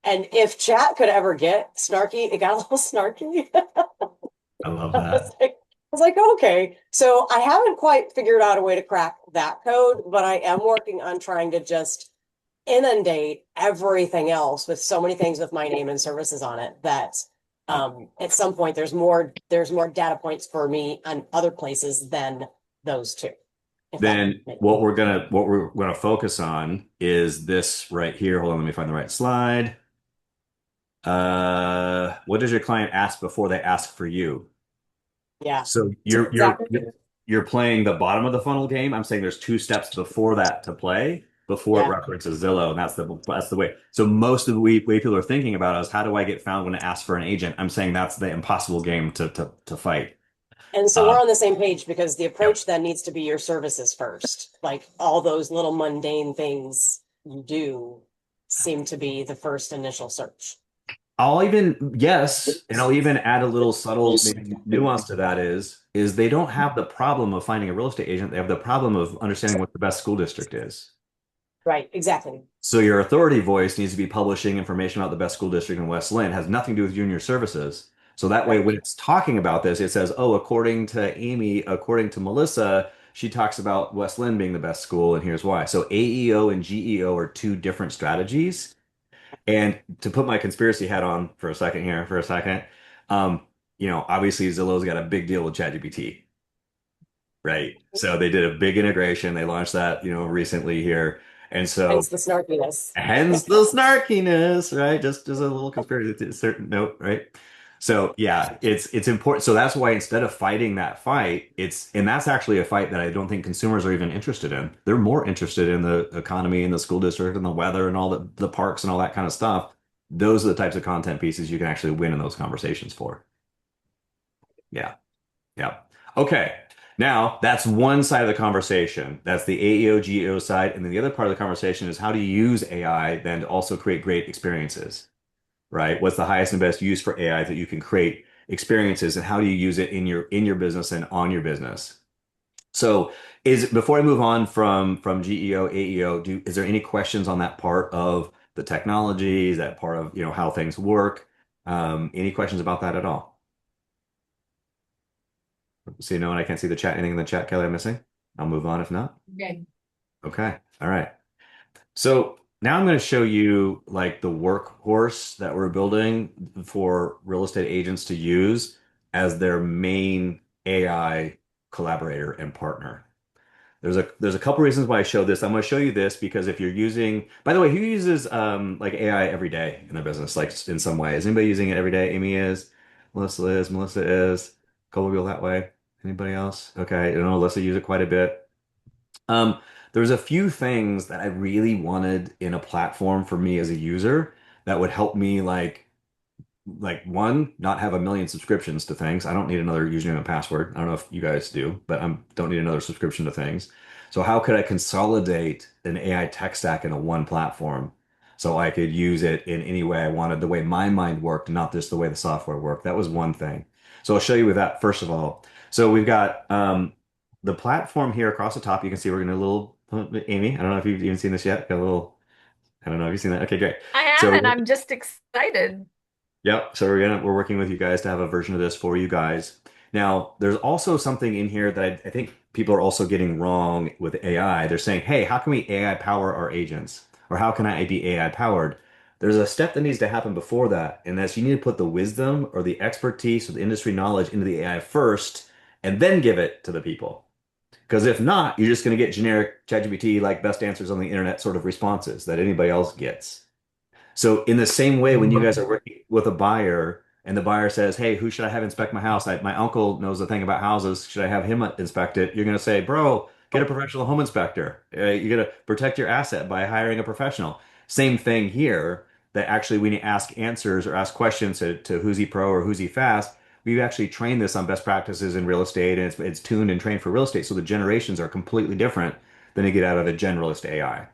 And if chat could ever get snarky, it got a little snarky. I love I that. was like, okay. So I haven't quite figured out a way to crack that code, but I am working on trying to just inundate everything else with so many things with my name and services on it that at some point there's more data points for me on other places than those two. Then what we're gonna focus on is this right here. Hold on, let me find the right slide. What does your client ask before they ask for you? Yeah. So Exactly. you're playing the bottom of the funnel game. I'm saying there's two steps before that to play before it Yeah. references Zillow, and that's the way. So most of the way people are thinking about is how do I get found when I ask for an agent? I'm saying that's the impossible game to fight. And so we're on the same page because the Yep. approach then needs to be your services first. Like all those little mundane things you do seem to be the first initial search. Yes, and I'll even add a little subtle maybe nuance to that is they don't have the problem of finding a real estate agent. They have the problem of understanding what the best school district is. Right, exactly. So your authority voice needs to be publishing information about the best school district in West Lynn. It has nothing to do with you and your services. So that way, Right. when it's talking about this, it says, oh, according to Amy, according to Melissa, she talks about West Lynn being the best school, and here's why. So AEO and GEO are two different strategies. And to put my conspiracy hat on for a second here, um, obviously Zillow's got a big deal with ChatGPT, right? So they did a big integration. They launched that, recently here. And so Hence the snarkiness. hence the snarkiness, right? Just a little conspiracy to a certain note, right? So yeah, it's important. So that's why instead of fighting that fight, and that's actually a fight that I don't think consumers are even interested in. They're more interested in the economy and the school district and the weather and all the parks and all that kind of stuff. Those are the types of content pieces you can actually win in those conversations for. Yeah. Yeah. Okay. Now, that's one side of the conversation. That's the AEO, GEO side. And then the other part of the conversation is how do you use AI then to also create great experiences, right? What's the highest and best use for AI that you can create experiences and how do you use it in your business and on your business? So is before I move on from GEO, AEO, is there any questions on that part of the technology, that part of, how things work? Any questions about that at all? See, no, and I can't see the chat. Anything in the chat, Kelly, I'm missing? I'll move on if not. Good. Okay. All right. So now I'm going to show you like the workhorse that we're building for real estate agents to use as their main AI collaborator and partner. There's a couple reasons why I show this. I'm going to show you this because if you're using, by the way, who uses like AI every day in their business, like in some way? Is anybody using it every day? Amy is, Melissa is, a couple people that way. Anybody else? Okay, I know Alyssa use it quite a bit. Um, there's a few things that I really wanted in a platform for me as a user that would help me like one, not have a million subscriptions to things. I don't need another username and password. I don't know if you guys do, but I don't need another subscription to things. So how could I consolidate an AI tech stack into one platform so I could use it in any way I wanted, the way my mind worked, not just the way the software worked? That was one thing. So I'll show you with that first of all. So we've got the platform here across the top. You can see we're going to a little, Amy, I don't know if you've even seen this yet. Got a little, I don't know if you've seen that. Okay, great. I So haven't. I'm just excited. yep. So we're working with you guys to have a version of this for you guys. Now, there's also something in here that I think people are also getting wrong with AI. They're saying, "Hey, how can we AI power our agents?" Or "How can I be AI powered?" There's a step that needs to happen before that, and that's you need to put the wisdom or the expertise or the industry knowledge into the AI first, and then give it to the people. Because if not, you're just going to get generic ChatGPT like best answers on the internet sort of responses that anybody else gets. So in the same way, when you guys are working with a buyer and the buyer says, "Hey, who should I have inspect my house? My uncle knows a thing about houses. Should I have him inspect it?" You're going to say, "Bro, get a professional home inspector. You're going to protect your asset by hiring a professional." Same thing here, that actually when you ask answers or ask questions to Who's He Pro or Who's He Fast, we've actually trained this on best practices in real estate and it's tuned and trained for real estate. So the generations are completely different than you get out of a generalist AI.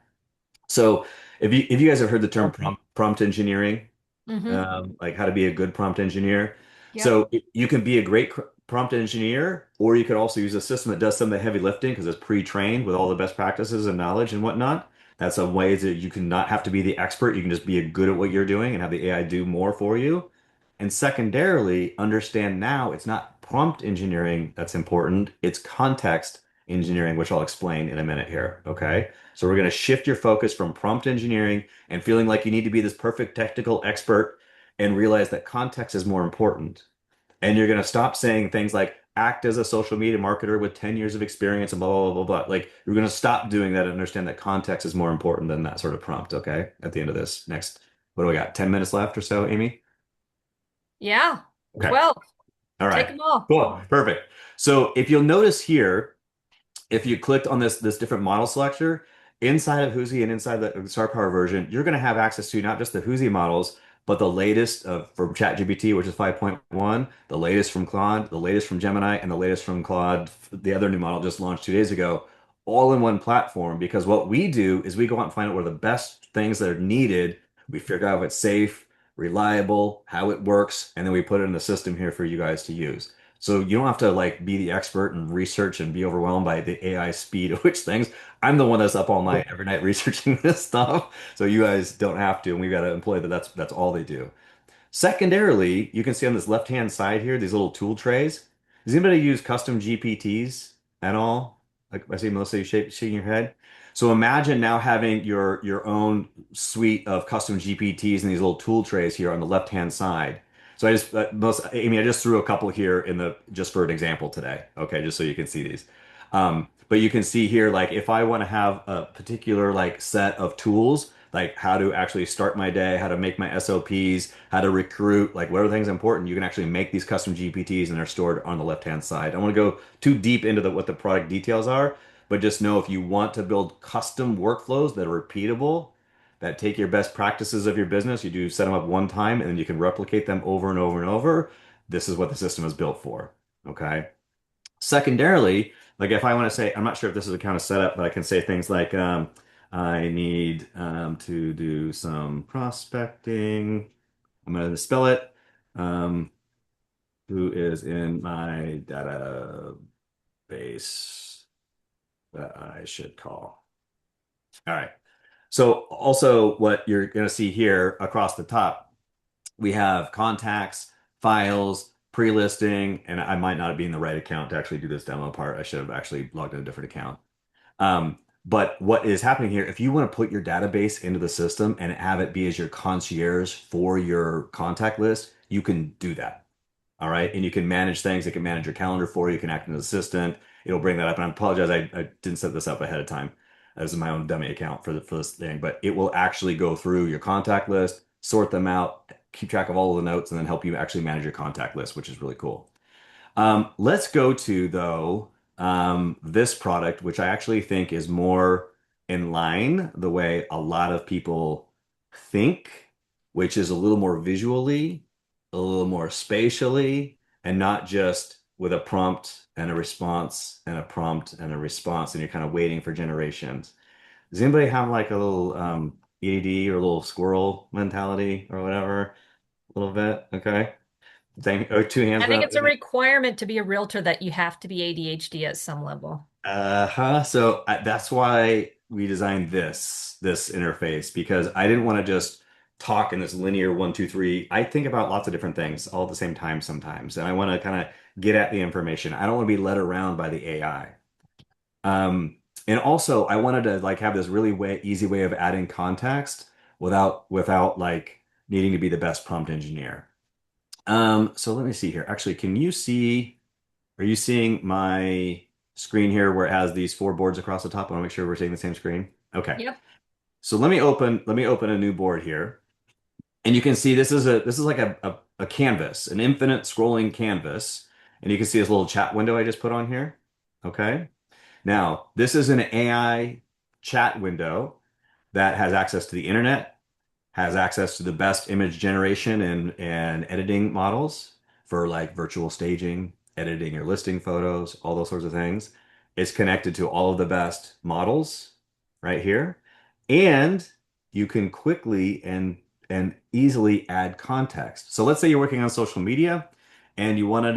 So if you guys have heard the term prompt engineering, Hmm. like how to be a good prompt engineer. Yep. So you can be a great prompt engineer, or you could also use a system that does some of the heavy lifting because it's pre-trained with all the best practices and knowledge and whatnot. That's some ways that you can not have to be the expert. You can just be good at what you're doing and have the AI do more for you. And secondarily, understand now it's not prompt engineering that's important, it's context engineering, which I'll explain in a minute here. Okay. So we're going to shift your focus from prompt engineering and feeling like you need to be this perfect technical expert and realize that context is more important. And you're going to stop saying things like act as a social media marketer with 10 years of experience and blah, blah, blah, blah, blah. Like you're going to stop doing that and understand that context is more important than that sort of prompt. Okay. At the end of this next, what do we got? 10 minutes left or so, Amy? Yeah. Okay. 12. All Take right. them all. Cool. Perfect. So if you'll notice here, if you clicked on this different model selector inside of Whoosy and inside the Star Power version, you're going to have access to not just the Whoosy models, but the latest from ChatGPT, which is 5.1, the latest from Claude, the latest from Gemini, and the latest from Claude, the other new model just launched 2 days ago, all in one platform. Because what we do is we go out and find out what are the best things that are needed. We figure out if it's safe, reliable, how it works, and then we put it in the system here for you guys to use. So you don't have to like be the expert and research and be overwhelmed by the AI speed of which things. I'm the one that's up all night every night researching this stuff. So you guys don't have to, and we've got an employee that's all they do. Secondarily, you can see on this left-hand side here, these little tool trays. Does anybody use custom GPTs at all? Like I see Melissa, you shaking your head. So imagine now having your own suite of custom GPTs in these little tool trays here on the left-hand side. So Amy, I just threw a couple here in the just for an example today. Okay, just so you can see these. But you can see here, like if I want to have a particular like set of tools, like how to actually start my day, how to make my SOPs, how to recruit, like whatever thing's important, you can actually make these custom GPTs and they're stored on the left-hand side. I don't want to go too deep into what the product details are, but just know if you want to build custom workflows that are repeatable, that take your best practices of your business, you do set them up one time and then you can replicate them over and over and over. This is what the system is built for. Okay. Secondarily, like if I want to say, I'm not sure if this is a kind of setup, but I can say things like, I need to do some prospecting. I'm going to spell it. Um, who is in my database that I should call? All right. So also what you're going to see here across the top, we have contacts, files, pre-listing, and I might not be in the right account to actually do this demo part. I should have actually logged in a different account. But what is happening here, if you want to put your database into the system and have it be as your concierge for your contact list, you can do that. All right. And you can manage things. It can manage your calendar for you. You can act as an assistant. It'll bring that up. And I apologize. I didn't set this up ahead of time. This is my own dummy account for this thing, but it will actually go through your contact list, sort them out, keep track of all of the notes, and then help you actually manage your contact list, which is really cool. Let's go to, though, this product, which I actually think is more in line the way a lot of people think, which is a little more visually, a little more spatially, and not just with a prompt and a response and a prompt and a response, and you're kind of waiting for generations. Does anybody have like a little EAD or a little squirrel mentality or whatever? A little bit, okay? Thank, oh, two hands I think up. it's a requirement to be a realtor that you have to be ADHD at some level. So that's why we designed this interface because I didn't want to just talk in this linear one, two, three. I think about lots of different things all at the same time sometimes, and I want to kind of get at the information. I don't want to be led around by the AI. And also I wanted to like have this really easy way of adding context without like needing to be the best prompt engineer. So let me see here. Actually, can you see? Are you seeing my screen here where it has these four boards across the top? I want to make sure we're seeing the same screen. Okay. Yep. So let me open a new board here. And you can see this is like a canvas, an infinite scrolling canvas. And you can see this little chat window I just put on here. Okay. Now, this is an AI chat window that has access to the internet, has access to the best image generation and editing models for like virtual staging, editing your listing photos, all those sorts of things. It's connected to all of the best models right here. And you can quickly and easily add context. So let's say you're working on social media and you wanted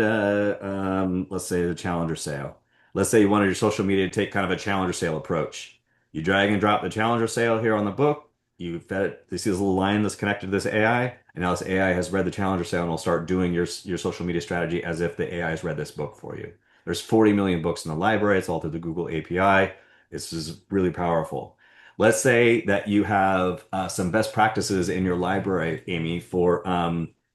let's say the challenger sale. Let's say you wanted your social media to take kind of a challenger sale approach. You drag and drop the challenger sale here on the book, you fed it, you see this little line that's connected to this AI, and now this AI has read the Challenger sale and will start doing your social media strategy as if the AI has read this book for you. There's 40 million books in the library. It's all through the Google API. This is really powerful. Let's say that you have some best practices in your library, Amy, for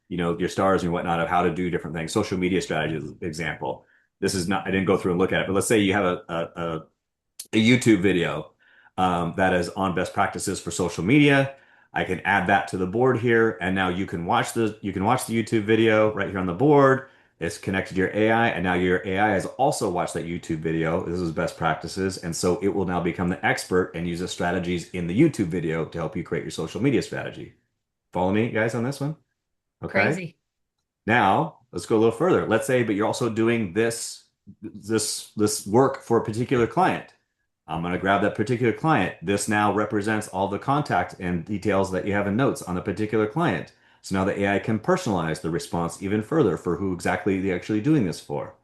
your stars and whatnot of how to do different things. Social media strategies, example. This is not, I didn't go through and look at it, but let's say you have a YouTube video that is on best practices for social media. I can add that to the board here, and now you can watch the YouTube video right here on the board. It's connected to your AI, and now your AI has also watched that YouTube video. This is best practices, and so it will now become the expert and use the strategies in the YouTube video to help you create your social media strategy. Follow me, guys, on this one? Okay. Crazy. Now, let's go a little further. Let's say, but you're also doing this work for a particular client. I'm going to grab that particular client. This now represents all the contact and details that you have in notes on the particular client. So now the AI can personalize the response even further for who exactly they're actually doing this for.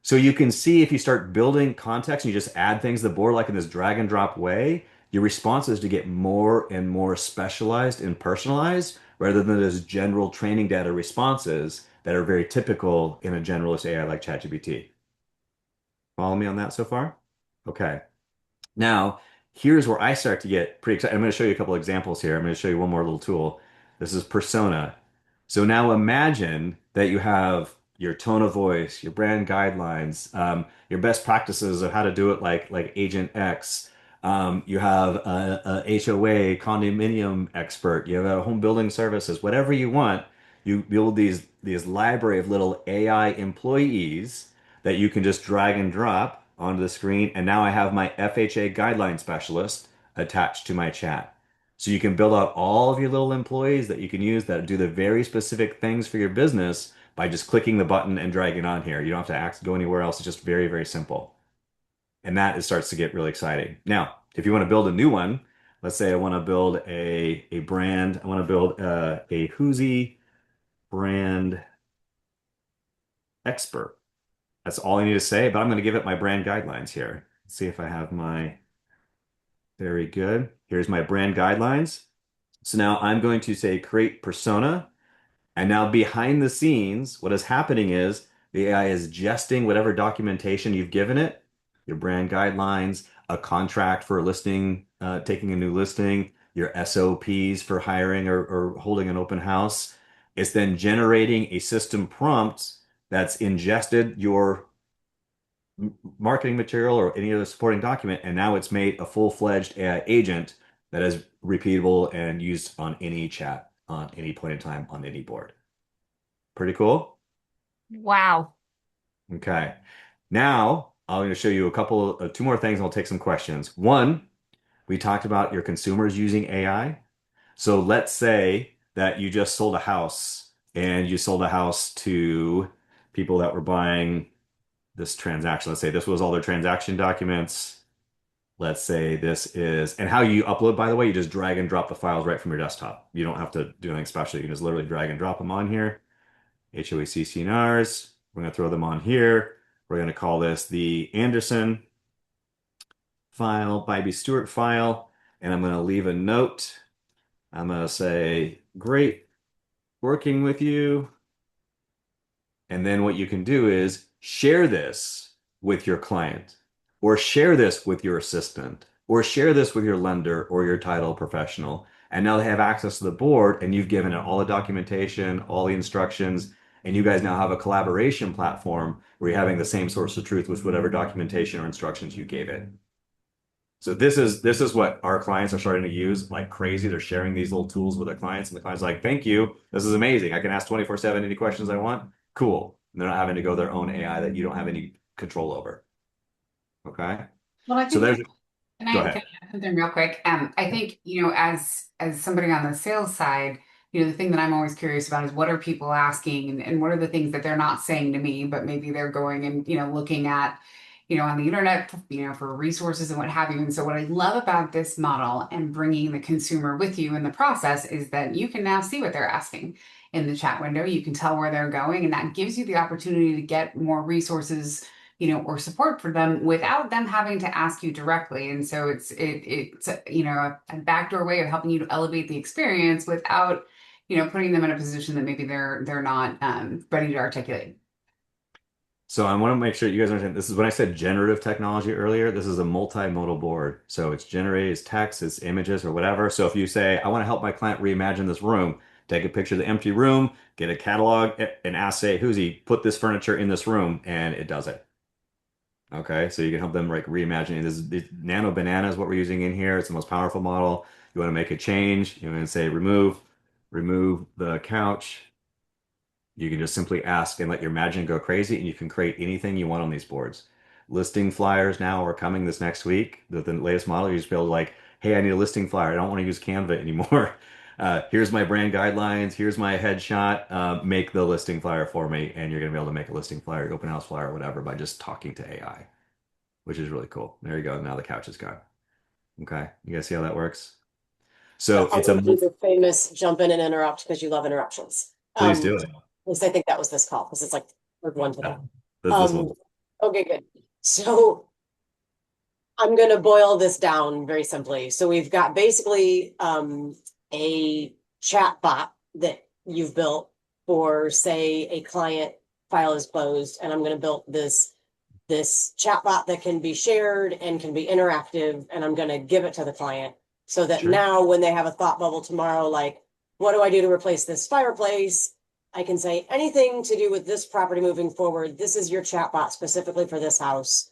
So you can see if you start building context and you just add things to the board like in this drag and drop way, your responses to get more and more specialized and personalized rather than those general training data responses that are very typical in a generalist AI like ChatGPT. Follow me on that so far? Okay. Now, here's where I start to get pretty excited. I'm going to show you a couple examples here. I'm going to show you one more little tool. This is persona. So now imagine that you have your tone of voice, your brand guidelines, your best practices of how to do it like Agent X. You have a HOA condominium expert. You have a home building services, whatever you want. You build these library of little AI employees that you can just drag and drop onto the screen. And now I have my FHA guideline specialist attached to my chat. So you can build out all of your little employees that you can use that do the very specific things for your business by just clicking the button and dragging on here. You don't have to go anywhere else. It's just very, very simple. And that starts to get really exciting. Now, if you want to build a new one, let's say I want to build a brand, I want to build a Whoosie brand expert. That's all I need to say, but I'm going to give it my brand guidelines here. Let's see if I have my, very good. Here's my brand guidelines. So now I'm going to say create persona. And now behind the scenes, what is happening is the AI is gesting whatever documentation you've given it, your brand guidelines, a contract for a listing, taking a new listing, your SOPs for hiring or holding an open house. It's then generating a system prompt that's ingested your marketing material or any other supporting document, and now it's made a full-fledged AI agent that is repeatable and used on any chat, on any point in time, on any board. Pretty cool? Wow. Okay. Now, I'm going to show you a couple of two more things, and I'll take some questions. One, we talked about your consumers using AI. So let's say that you just sold a house and you sold a house to people that were buying this transaction. Let's say this was all their transaction documents. Let's say this is, and how you upload, by the way, you just drag and drop the files right from your desktop. You don't have to do anything special. You can just literally drag and drop them on here. HOACCNRs. We're going to throw them on here. We're going to call this the Anderson file, Bybee Stewart file. And I'm going to leave a note. I'm going to say, great working with you. And then what you can do is share this with your client, or share this with your assistant, or share this with your lender or your title professional. And now they have access to the board, and you've given it all the documentation, all the instructions, and you guys now have a collaboration platform where you're having the same source of truth with whatever documentation or instructions you gave it. So this is what our clients are starting to use like crazy. They're sharing these little tools with their clients, and the client's like, "Thank you. This is amazing. I can ask 24/7 any questions I want." Cool. And they're not having to go their own AI that you don't have any control over. Okay. Well, I So think there's, go can ahead. I add something real quick? I think, as somebody on the sales side, the thing that I'm always curious about is what are people asking and what are the things that they're not saying to me, but maybe they're going and, looking at, on the internet, for resources and what have you. And so what I love about this model and bringing the consumer with you in the process is that you can now see what they're asking in the chat window. You can tell where they're going, and that gives you the opportunity to get more resources or support for them without them having to ask you directly. And so it's a backdoor way of helping you to elevate the experience without, putting them in a position that maybe they're not ready to articulate. So I want to make sure you guys understand this is when I said generative technology earlier, this is a multimodal board. So it's generated as text, it's images or whatever. So if you say, I want to help my client reimagine this room, take a picture of the empty room, get a catalog and ask, say, Who's put this furniture in this room, and it does it. Okay, so you can help them like reimagining this Nano Banana is what we're using in here. It's the most powerful model. You want to make a change, you want to say remove the couch. You can just simply ask and let your imagination go crazy, and you can create anything you want on these boards. Listing flyers now are coming this next week. The latest model, you just be able to like, hey, I need a listing flyer. I don't want to use Canva anymore. Here's my brand guidelines. Here's my headshot. Make the listing flyer for me, and you're gonna be able to make a listing flyer, open house flyer, whatever, by just talking to AI, which is really cool. There you go. Now the couch is gone. Okay, you guys see how that works? So I'm it's a gonna do the famous jump in and interrupt because you love interruptions. please do it. At least I think that was this call because it's like third one today. This one. Okay, good. So I'm gonna boil this down very simply. So we've got basically a chat bot that you've built for, say, a client file is closed, and I'm gonna build this chat bot that can be shared and can be interactive, and I'm gonna give it to the client so that Sure. now when they have a thought bubble tomorrow, like, what do I do to replace this fireplace? I can say anything to do with this property moving forward. This is your chat bot specifically for this house.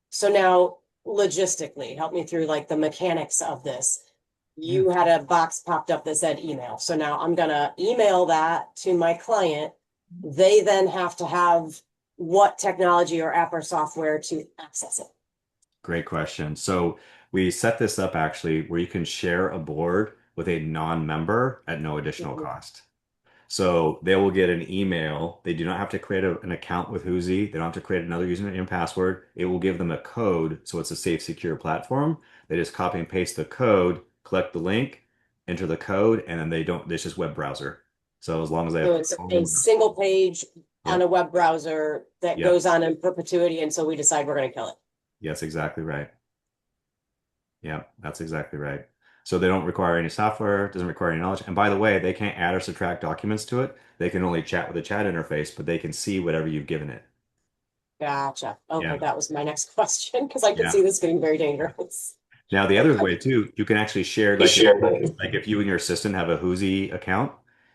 So now logistically, help me through like the mechanics of this. You had a box popped up that said email. So now I'm gonna email that to my client. They then have to have what technology or app or software to access it. Great question. So we set this up actually where you can share a board with a non-member at no additional Mhm. cost. So they will get an email. They do not have to create an account with Whoosy. They don't have to create another username and password. It will give them a code, so it's a safe, secure platform. They just copy and paste the code, collect the link, enter the code, and then they don't, it's just web browser. So as long as they So have it's a Chrome, single page on a yep, web browser that yep, goes on in perpetuity until we decide we're going to kill it. yes, exactly right. Yeah, that's exactly right. So they don't require any software, doesn't require any knowledge. And by the way, they can't add or subtract documents to it. They can only chat with a chat interface, but they can see whatever you've given it. Gotcha. Yeah, Okay, that was my next question because I could yeah. see this getting very dangerous. Now the other way too, you can actually share like if you and your assistant have a Whoosy account,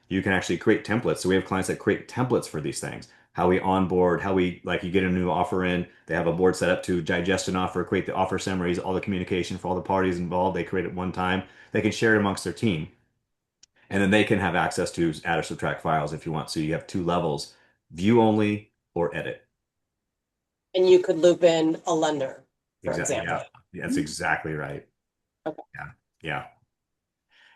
you can actually create templates. So we have clients that create templates for these things. How we onboard, how we like you get a new offer in, they have a board set up to digest an offer, create the offer summaries, all the communication for all the parties involved. They create it one time. They can share it amongst their team. And then they can have access to add or subtract files if you want. So you have two levels, view only or edit. And you could loop in a lender, for Exactly. Yeah. example. That's exactly right. Okay. Yeah. Yeah.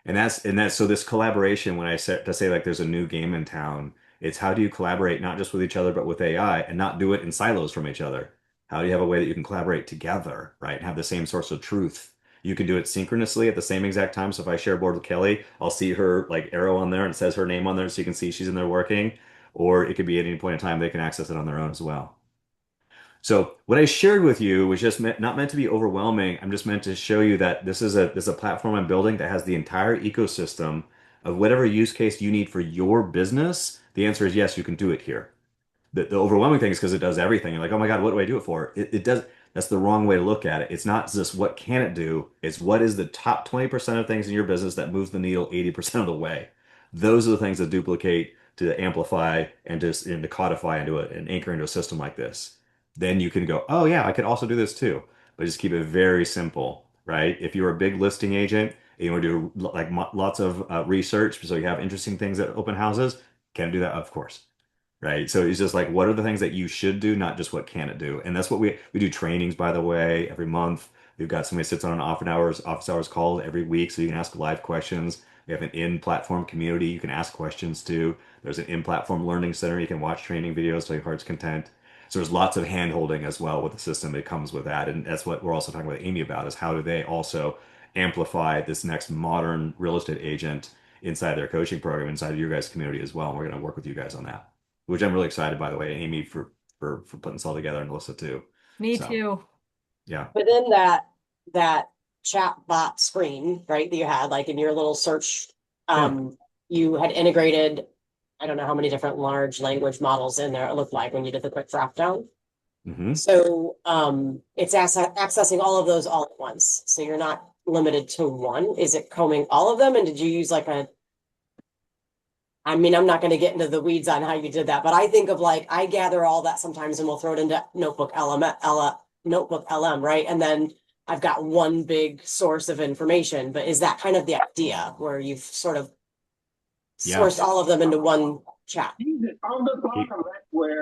And that's so this collaboration, when I said to say like there's a new game in town, it's how do you collaborate not just with each other but with AI and not do it in silos from each other? How do you have a way that you can collaborate together, right? And have the same source of truth. You can do it synchronously at the same exact time. So if I share a board with Kelly, I'll see her like arrow on there and it says her name on there so you can see she's in there working. Or it could be at any point in time they can access it on their own as well. So what I shared with you was just not meant to be overwhelming. I'm just meant to show you that this is a platform I'm building that has the entire ecosystem of whatever use case you need for your business. The answer is yes, you can do it here. The overwhelming thing is because it does everything. You're like, oh my God, what do I do it for? It does. That's the wrong way to look at it. It's not just what can it do. It's what is the top 20% of things in your business that moves the needle 80% of the way. Those are the things that duplicate to amplify and to codify into it and anchor into a system like this. Then you can go, oh yeah, I could also do this too. But just keep it very simple, right? If you're a big listing agent and you want to do like lots of research, so you have interesting things at open houses, can do that, of course, right? So it's just like, what are the things that you should do, not just what can it do? And that's what we do trainings, by the way, every month. We've got somebody sits on an office hours call every week, so you can ask live questions. We have an in-platform community you can ask questions to. There's an in-platform learning center you can watch training videos to your heart's content. So there's lots of hand-holding as well with the system that comes with that. And that's what we're also talking with Amy about is how do they also amplify this next modern real estate agent inside their coaching program, inside of your guys' community as well. And we're going to work with you guys on that, which I'm really excited, by the way, Amy, for putting this all together, and Alyssa too. Me So too. yeah. Within that chat bot screen, right, that you had, like in your little search, Yeah. you had integrated, I don't know how many different large language models in there it looked like when you did the quick drop down. Hmm. So it's accessing all of those all at once. So you're not limited to one. Is it combing all of them? And did you use like I mean, I'm not going to get into the weeds on how you did that, but I think of like, I gather all that sometimes and we'll throw it into Notebook LM, right? And then I've got one big source of information, but is that kind of the idea where you've sort of Yeah. sourced all of them into one chat?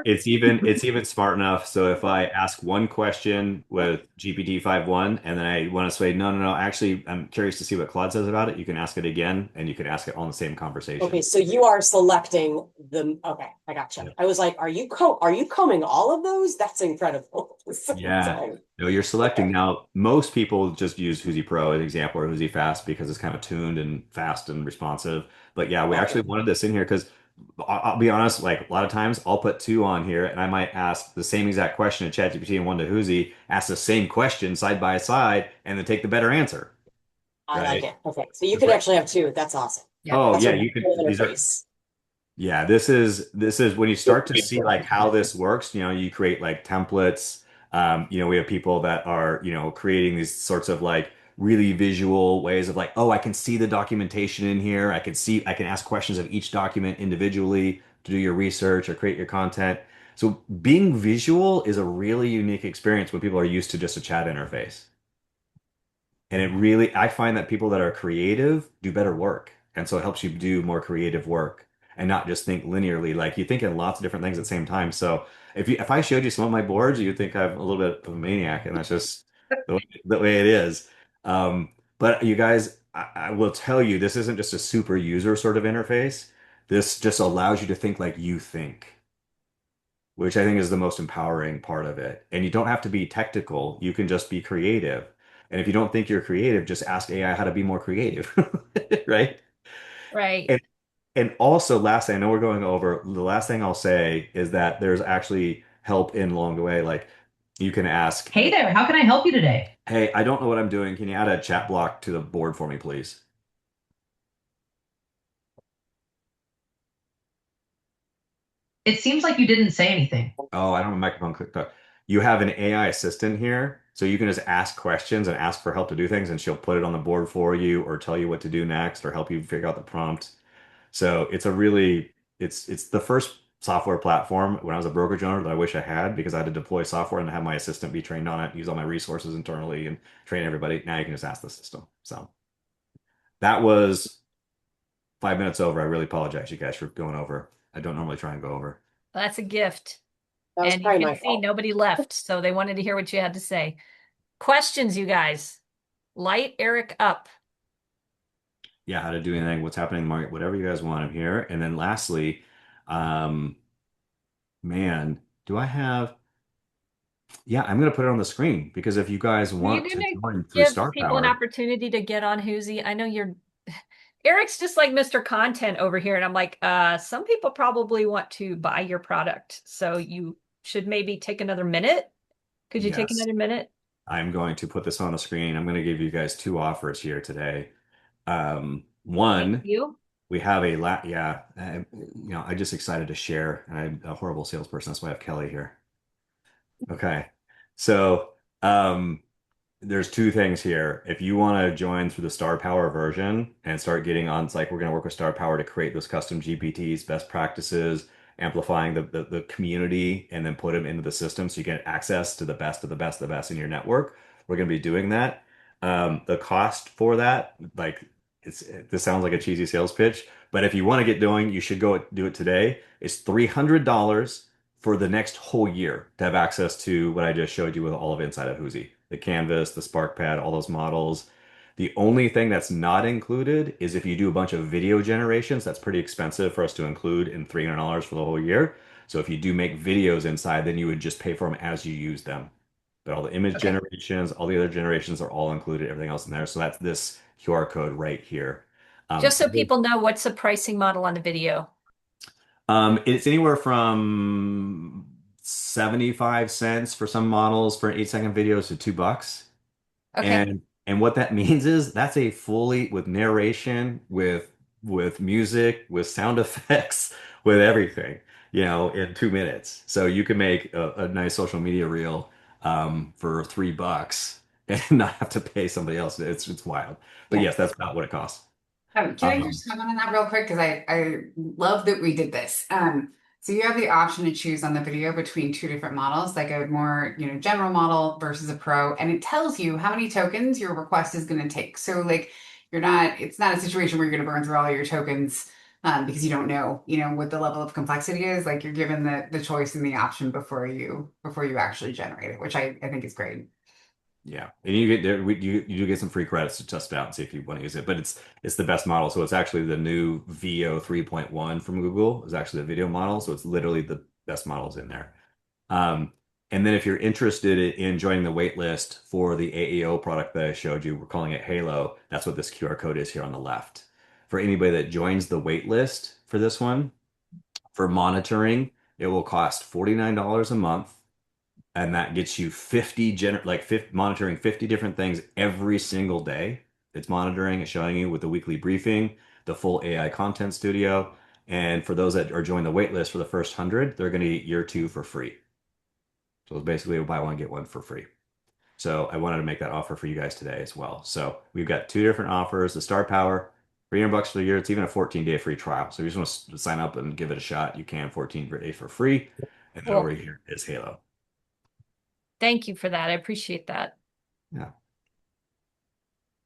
It's even smart enough. So if I ask one question with GPT 5.1 and then I want to say, no, no, no, actually, I'm curious to see what Claude says about it, you can ask it again and you can ask it on the same conversation. Okay, so you are selecting them. Okay, I gotcha. Yeah. I was like, are you combing all of those? That's incredible. Yeah. No, you're selecting now. Most people just use Whoosy Pro as an example or Whoosy Fast because it's kind of tuned and fast and responsive. But yeah, we actually wanted this in here because I'll be honest, like a lot of times I'll put two on here and I might ask the same exact question to ChatGPT and one to Whoosy, ask the same question side by side, and then take the better answer. I like Right? it. Okay, so you It's could like, actually have two. That's awesome. oh That's yeah, a you could. cool These are interface. Yeah, this is when you start to see like how this works, you create like templates. We have people that are, creating these sorts of like really visual ways of like, oh, I can see the documentation in here. I can ask questions of each document individually to do your research or create your content. So being visual is a really unique experience when people are used to just a chat interface. And I find that people that are creative do better work. And so it helps you do more creative work and not just think linearly. Like you think in lots of different things at the same time. So if I showed you some of my boards, you'd think I'm a little bit of a maniac, and that's just the way it is. But you guys, I will tell you, this isn't just a super user sort of interface. This just allows you to think like you think, which I think is the most empowering part of it. And you don't have to be technical, you can just be creative. And if you don't think you're creative, just ask AI how to be more creative, right? Right. And and also, lastly, I know we're going over, the last thing I'll say is that there's actually help in along the way. Like you can ask, Hey there, how can I help you today? hey, I don't know what I'm doing. Can you add a chat block to the board for me, please? It seems like you didn't say anything. Oh, I don't have a microphone clicked up. You have an AI assistant here, so you can just ask questions and ask for help to do things, and she'll put it on the board for you or tell you what to do next or help you figure out the prompt. So it's a really it's the first software platform when I was a brokerage owner that I wish I had because I had to deploy software and have my assistant be trained on it, use all my resources internally and train everybody. Now you can just ask the system. So that was 5 minutes over. I really apologize, you guys, for going over. I don't normally try and go over. That's a gift. That was And you probably can my see fault. nobody left, so they wanted to hear what you had to say. Questions, you guys. Light Eric up. Yeah, how to do anything, what's happening in the market, whatever you guys want. I'm here. And then lastly, um, man, do I have, yeah, I'm going to put it on the screen because if you guys Are you want to going to join through give Star people an Power, opportunity to get on Whoosy? I know you're Eric's just like Mr. Content over here, and I'm like, some people probably want to buy your product, so you should maybe take another minute. Could you take yes, another minute? I'm going to put this on the screen. I'm going to give you guys two offers here today. Thank One, you. we have a yeah, I just excited to share, and I'm a horrible salesperson. That's why I have Kelly here. Okay. So, there's two things here. If you want to join through the Star Power version and start getting on, it's like we're going to work with Star Power to create those custom GPTs, best practices, amplifying the community, and then put them into the system so you get access to the best of the best of the best in your network. We're going to be doing that. The cost for that, like this sounds like a cheesy sales pitch, but if you want to get doing, you should go do it today. It's $300 for the next whole year to have access to what I just showed you with all of inside of Whoosy, the canvas, the spark pad, all those models. The only thing that's not included is if you do a bunch of video generations, that's pretty expensive for us to include in $300 for the whole year. So if you do make videos inside, then you would just pay for them as you use them. But all the image Okay. generations, all the other generations are all included, everything else in there. So that's this QR code right here. Just so people know, what's the pricing model on the video? It's anywhere from 75 cents for some models for an 8-second video to $2. Okay. And what that means is that's a fully with narration, with music, with sound effects, with everything, in 2 minutes. So you can make a nice social media reel for $3 and not have to pay somebody else. It's wild. But Yeah. yes, that's about what it costs. Can I Um, just comment on that real quick? Because I love that we did this. So you have the option to choose on the video between two different models, like a more, general model versus a pro, and it tells you how many tokens your request is going to take. So like it's not a situation where you're going to burn through all your tokens because you don't know, what the level of complexity is. Like you're given the choice and the option before you actually generate it, which I think is great. Yeah, and you get there. You do get some free credits to test it out and see if you want to use it. But it's the best model. So it's actually the new VO 3.1 from Google is actually the video model. So it's literally the best models in there. Um, and then if you're interested in joining the wait list for the AEO product that I showed you, we're calling it Halo. That's what this QR code is here on the left. For anybody that joins the wait list for this one, for monitoring, it will cost $49 a month and that gets you 50 monitoring 50 different things every single day. It's monitoring, it's showing you with the weekly briefing, the full AI content studio. And for those that are joining the wait list for the first 100, they're going to get year 2 for free. So it's basically a buy one, get one for free. So I wanted to make that offer for you guys today as well. So we've got two different offers, the Star Power, $300 for the year. It's even a 14-day free trial. So if you just want to sign up and give it a shot, you can 14 days for free. And then over Cool. here is Halo. Thank you for that. I appreciate that. Yeah.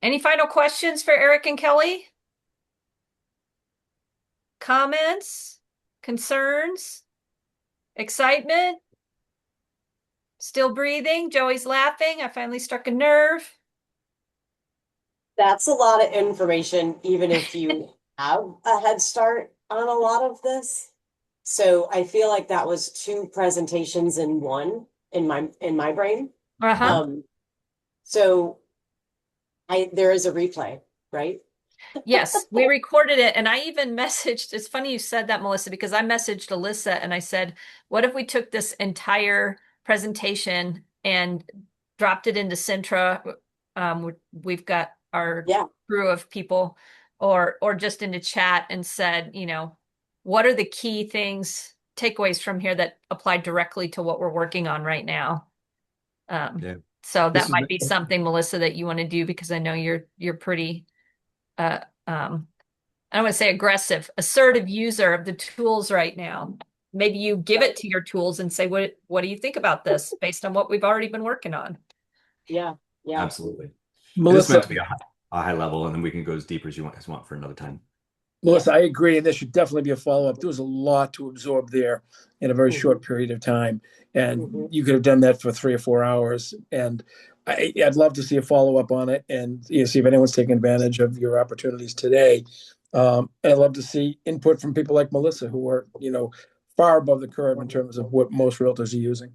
Any final questions for Eric and Kelly? Comments? Concerns? Excitement? Still breathing? Joey's laughing. I finally struck a nerve. That's a lot of information, even if you have a head start. on a lot of this. So I feel like that was two presentations in one in my brain. Uh-huh. Um, so there is a replay, right? Yes, we recorded it. And I even messaged, it's funny you said that, Melissa, because I messaged Alyssa and I said, what if we took this entire presentation and dropped it into Centra? We've got our Yeah. crew of people, or just into chat and said, what are the key things, takeaways from here that apply directly to what we're working on right now? Um, Yeah. so This that is might be something, Melissa, that you want to do because I know you're pretty uh I don't want to say aggressive, assertive user of the tools right now. Maybe you give it to your tools and say, what do you think about this based on what we've already been working on? Yeah. Yeah. Absolutely. And this Melissa. meant to be a high level, and then we can go as deep as you want for another time. Melissa, I agree, and there should definitely be a follow-up. There was a lot to absorb there in a very short period of time, and Mhm. you could have done that for 3 or 4 hours. And I'd love to see a follow-up on it, and see if anyone's taking advantage of your opportunities today. And I'd love to see input from people like Melissa, who are, far above the curve in terms of what most realtors are using.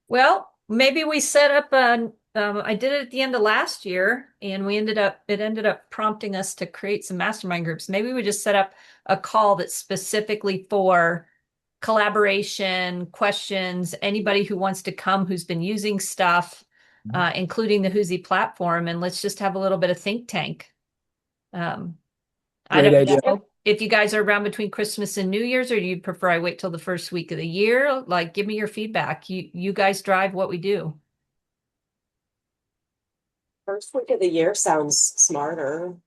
Well, maybe we set up I did it at the end of last year and it ended up prompting us to create some mastermind groups. Maybe we just set up a call that's specifically for collaboration, questions, anybody who wants to come who's been using stuff, including the Whoosy platform, and let's just have a little bit of think tank. Um, I Great don't idea. know if you guys are around between Christmas and New Year's, or do you prefer I wait till the first week of the year? Like, give me your feedback. You guys drive what we do. First week of the year sounds smarter.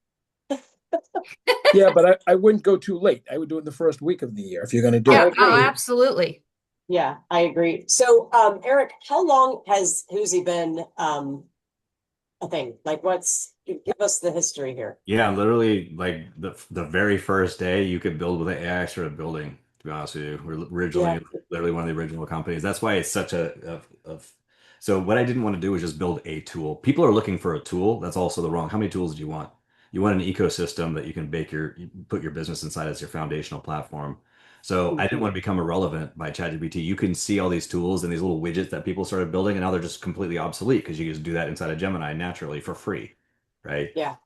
Yeah, but I wouldn't go too late. I would do it in the first week of the year if you're going to do I Yeah, it. oh, agree. absolutely. Yeah, I agree. So, Eric, how long has Whoosy been a thing? Like, give us the history here. Yeah, literally, like the very first day you could build with the AI started building. To be honest with you, we're Yeah. originally literally one of the original companies. That's why it's such so what I didn't want to do was just build a tool. People are looking for a tool. That's also the wrong. How many tools do you want? You want an ecosystem that you can put your business inside as your foundational platform. So I didn't Mhm. want to become irrelevant by ChatGPT. You can see all these tools and these little widgets that people started building, and now they're just completely obsolete because you just do that inside of Gemini naturally for free, right? Yeah.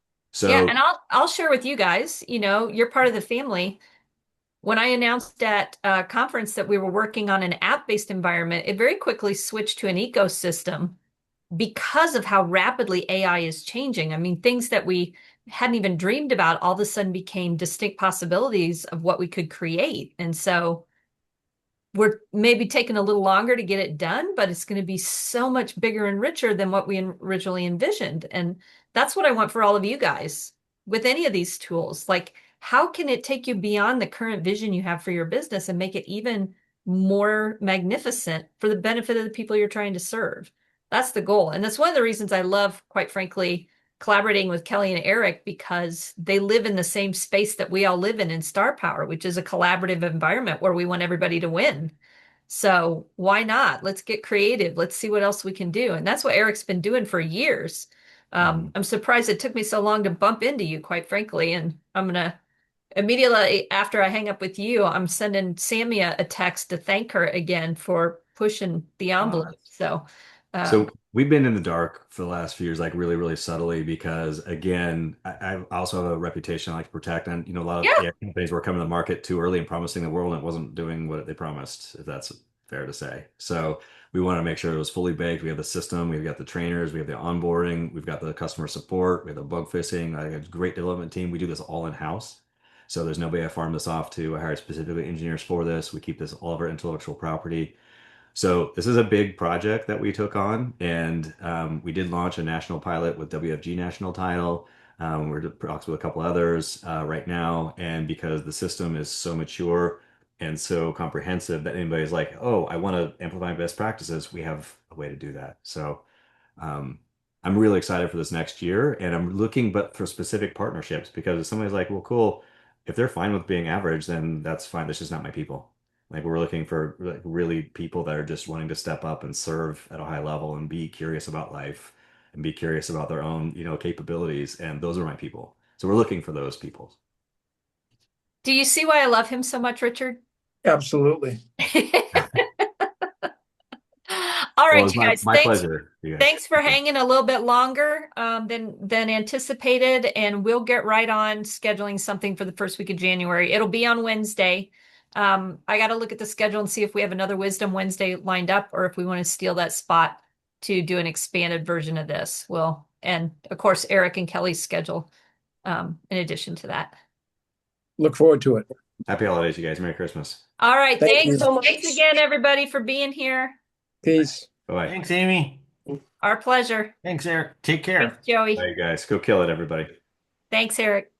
Yeah, So and I'll share with you guys, you're part of the family. When I announced at a conference that we were working on an app-based environment, it very quickly switched to an ecosystem because of how rapidly AI is changing. I mean, things that we hadn't even dreamed about all of a sudden became distinct possibilities of what we could create. And so we're maybe taking a little longer to get it done, but it's going to be so much bigger and richer than what we originally envisioned. And that's what I want for all of you guys with any of these tools. Like, how can it take you beyond the current vision you have for your business and make it even more magnificent for the benefit of the people you're trying to serve? That's the goal. And that's one of the reasons I love, quite frankly, collaborating with Kelly and Eric because they live in the same space that we all live in Star Power, which is a collaborative environment where we want everybody to win. So why not? Let's get creative. Let's see what else we can do. And that's what Eric's been doing for years. mhm. I'm surprised it took me so long to bump into you, quite frankly. And I'm gonna immediately after I hang up with you, I'm sending Samia a text to thank her again for pushing the Uh, envelope. So so we've been in the dark for the last few years, like really, really subtly, because again, I also have a reputation I like to protect, and a lot of yeah, AI companies were coming to the market too early and promising the world, and it wasn't doing what they promised, if that's fair to say. So we want to make sure it was fully baked. We have the system, we've got the trainers, we have the onboarding, we've got the customer support, we have the bug fixing. I got a great development team. We do this all in house. So there's nobody I farm this off to. I hired specifically engineers for this. We keep this all of our intellectual property. So this is a big project that we took on, and we did launch a national pilot with WFG national title. We're talking with a couple others right now, and because the system is so mature and so comprehensive that anybody's like, "Oh, I want to amplify best practices," we have a way to do that. So um, I'm really excited for this next year, and I'm looking but for specific partnerships because if somebody's like, "Well, cool," if they're fine with being average, then that's fine. That's just not my people. Like we're looking for like really people that are just wanting to step up and serve at a high level and be curious about life and be curious about their own, capabilities. And those are my people. So we're looking for those people. Do you see why I love him so much, Richard? Absolutely. All Well, right, it's you guys. my pleasure, you guys. Thanks for hanging a little bit longer than anticipated, and we'll get right on scheduling something for the first week of January. It'll be on Wednesday. I got to look at the schedule and see if we have another Wisdom Wednesday lined up, or if we want to steal that spot to do an expanded version of this. And of course, Eric and Kelly's schedule in addition to that. Look forward to it. Happy holidays, you guys. Merry Christmas. All right, Thank thanks. you so much. Thanks again, everybody, for being here. Peace. Bye-bye. Thanks, Amy. Our pleasure. Thanks, Eric. Take care. Thanks, Joey. Bye, you guys. Go kill it, everybody. Thanks, Eric.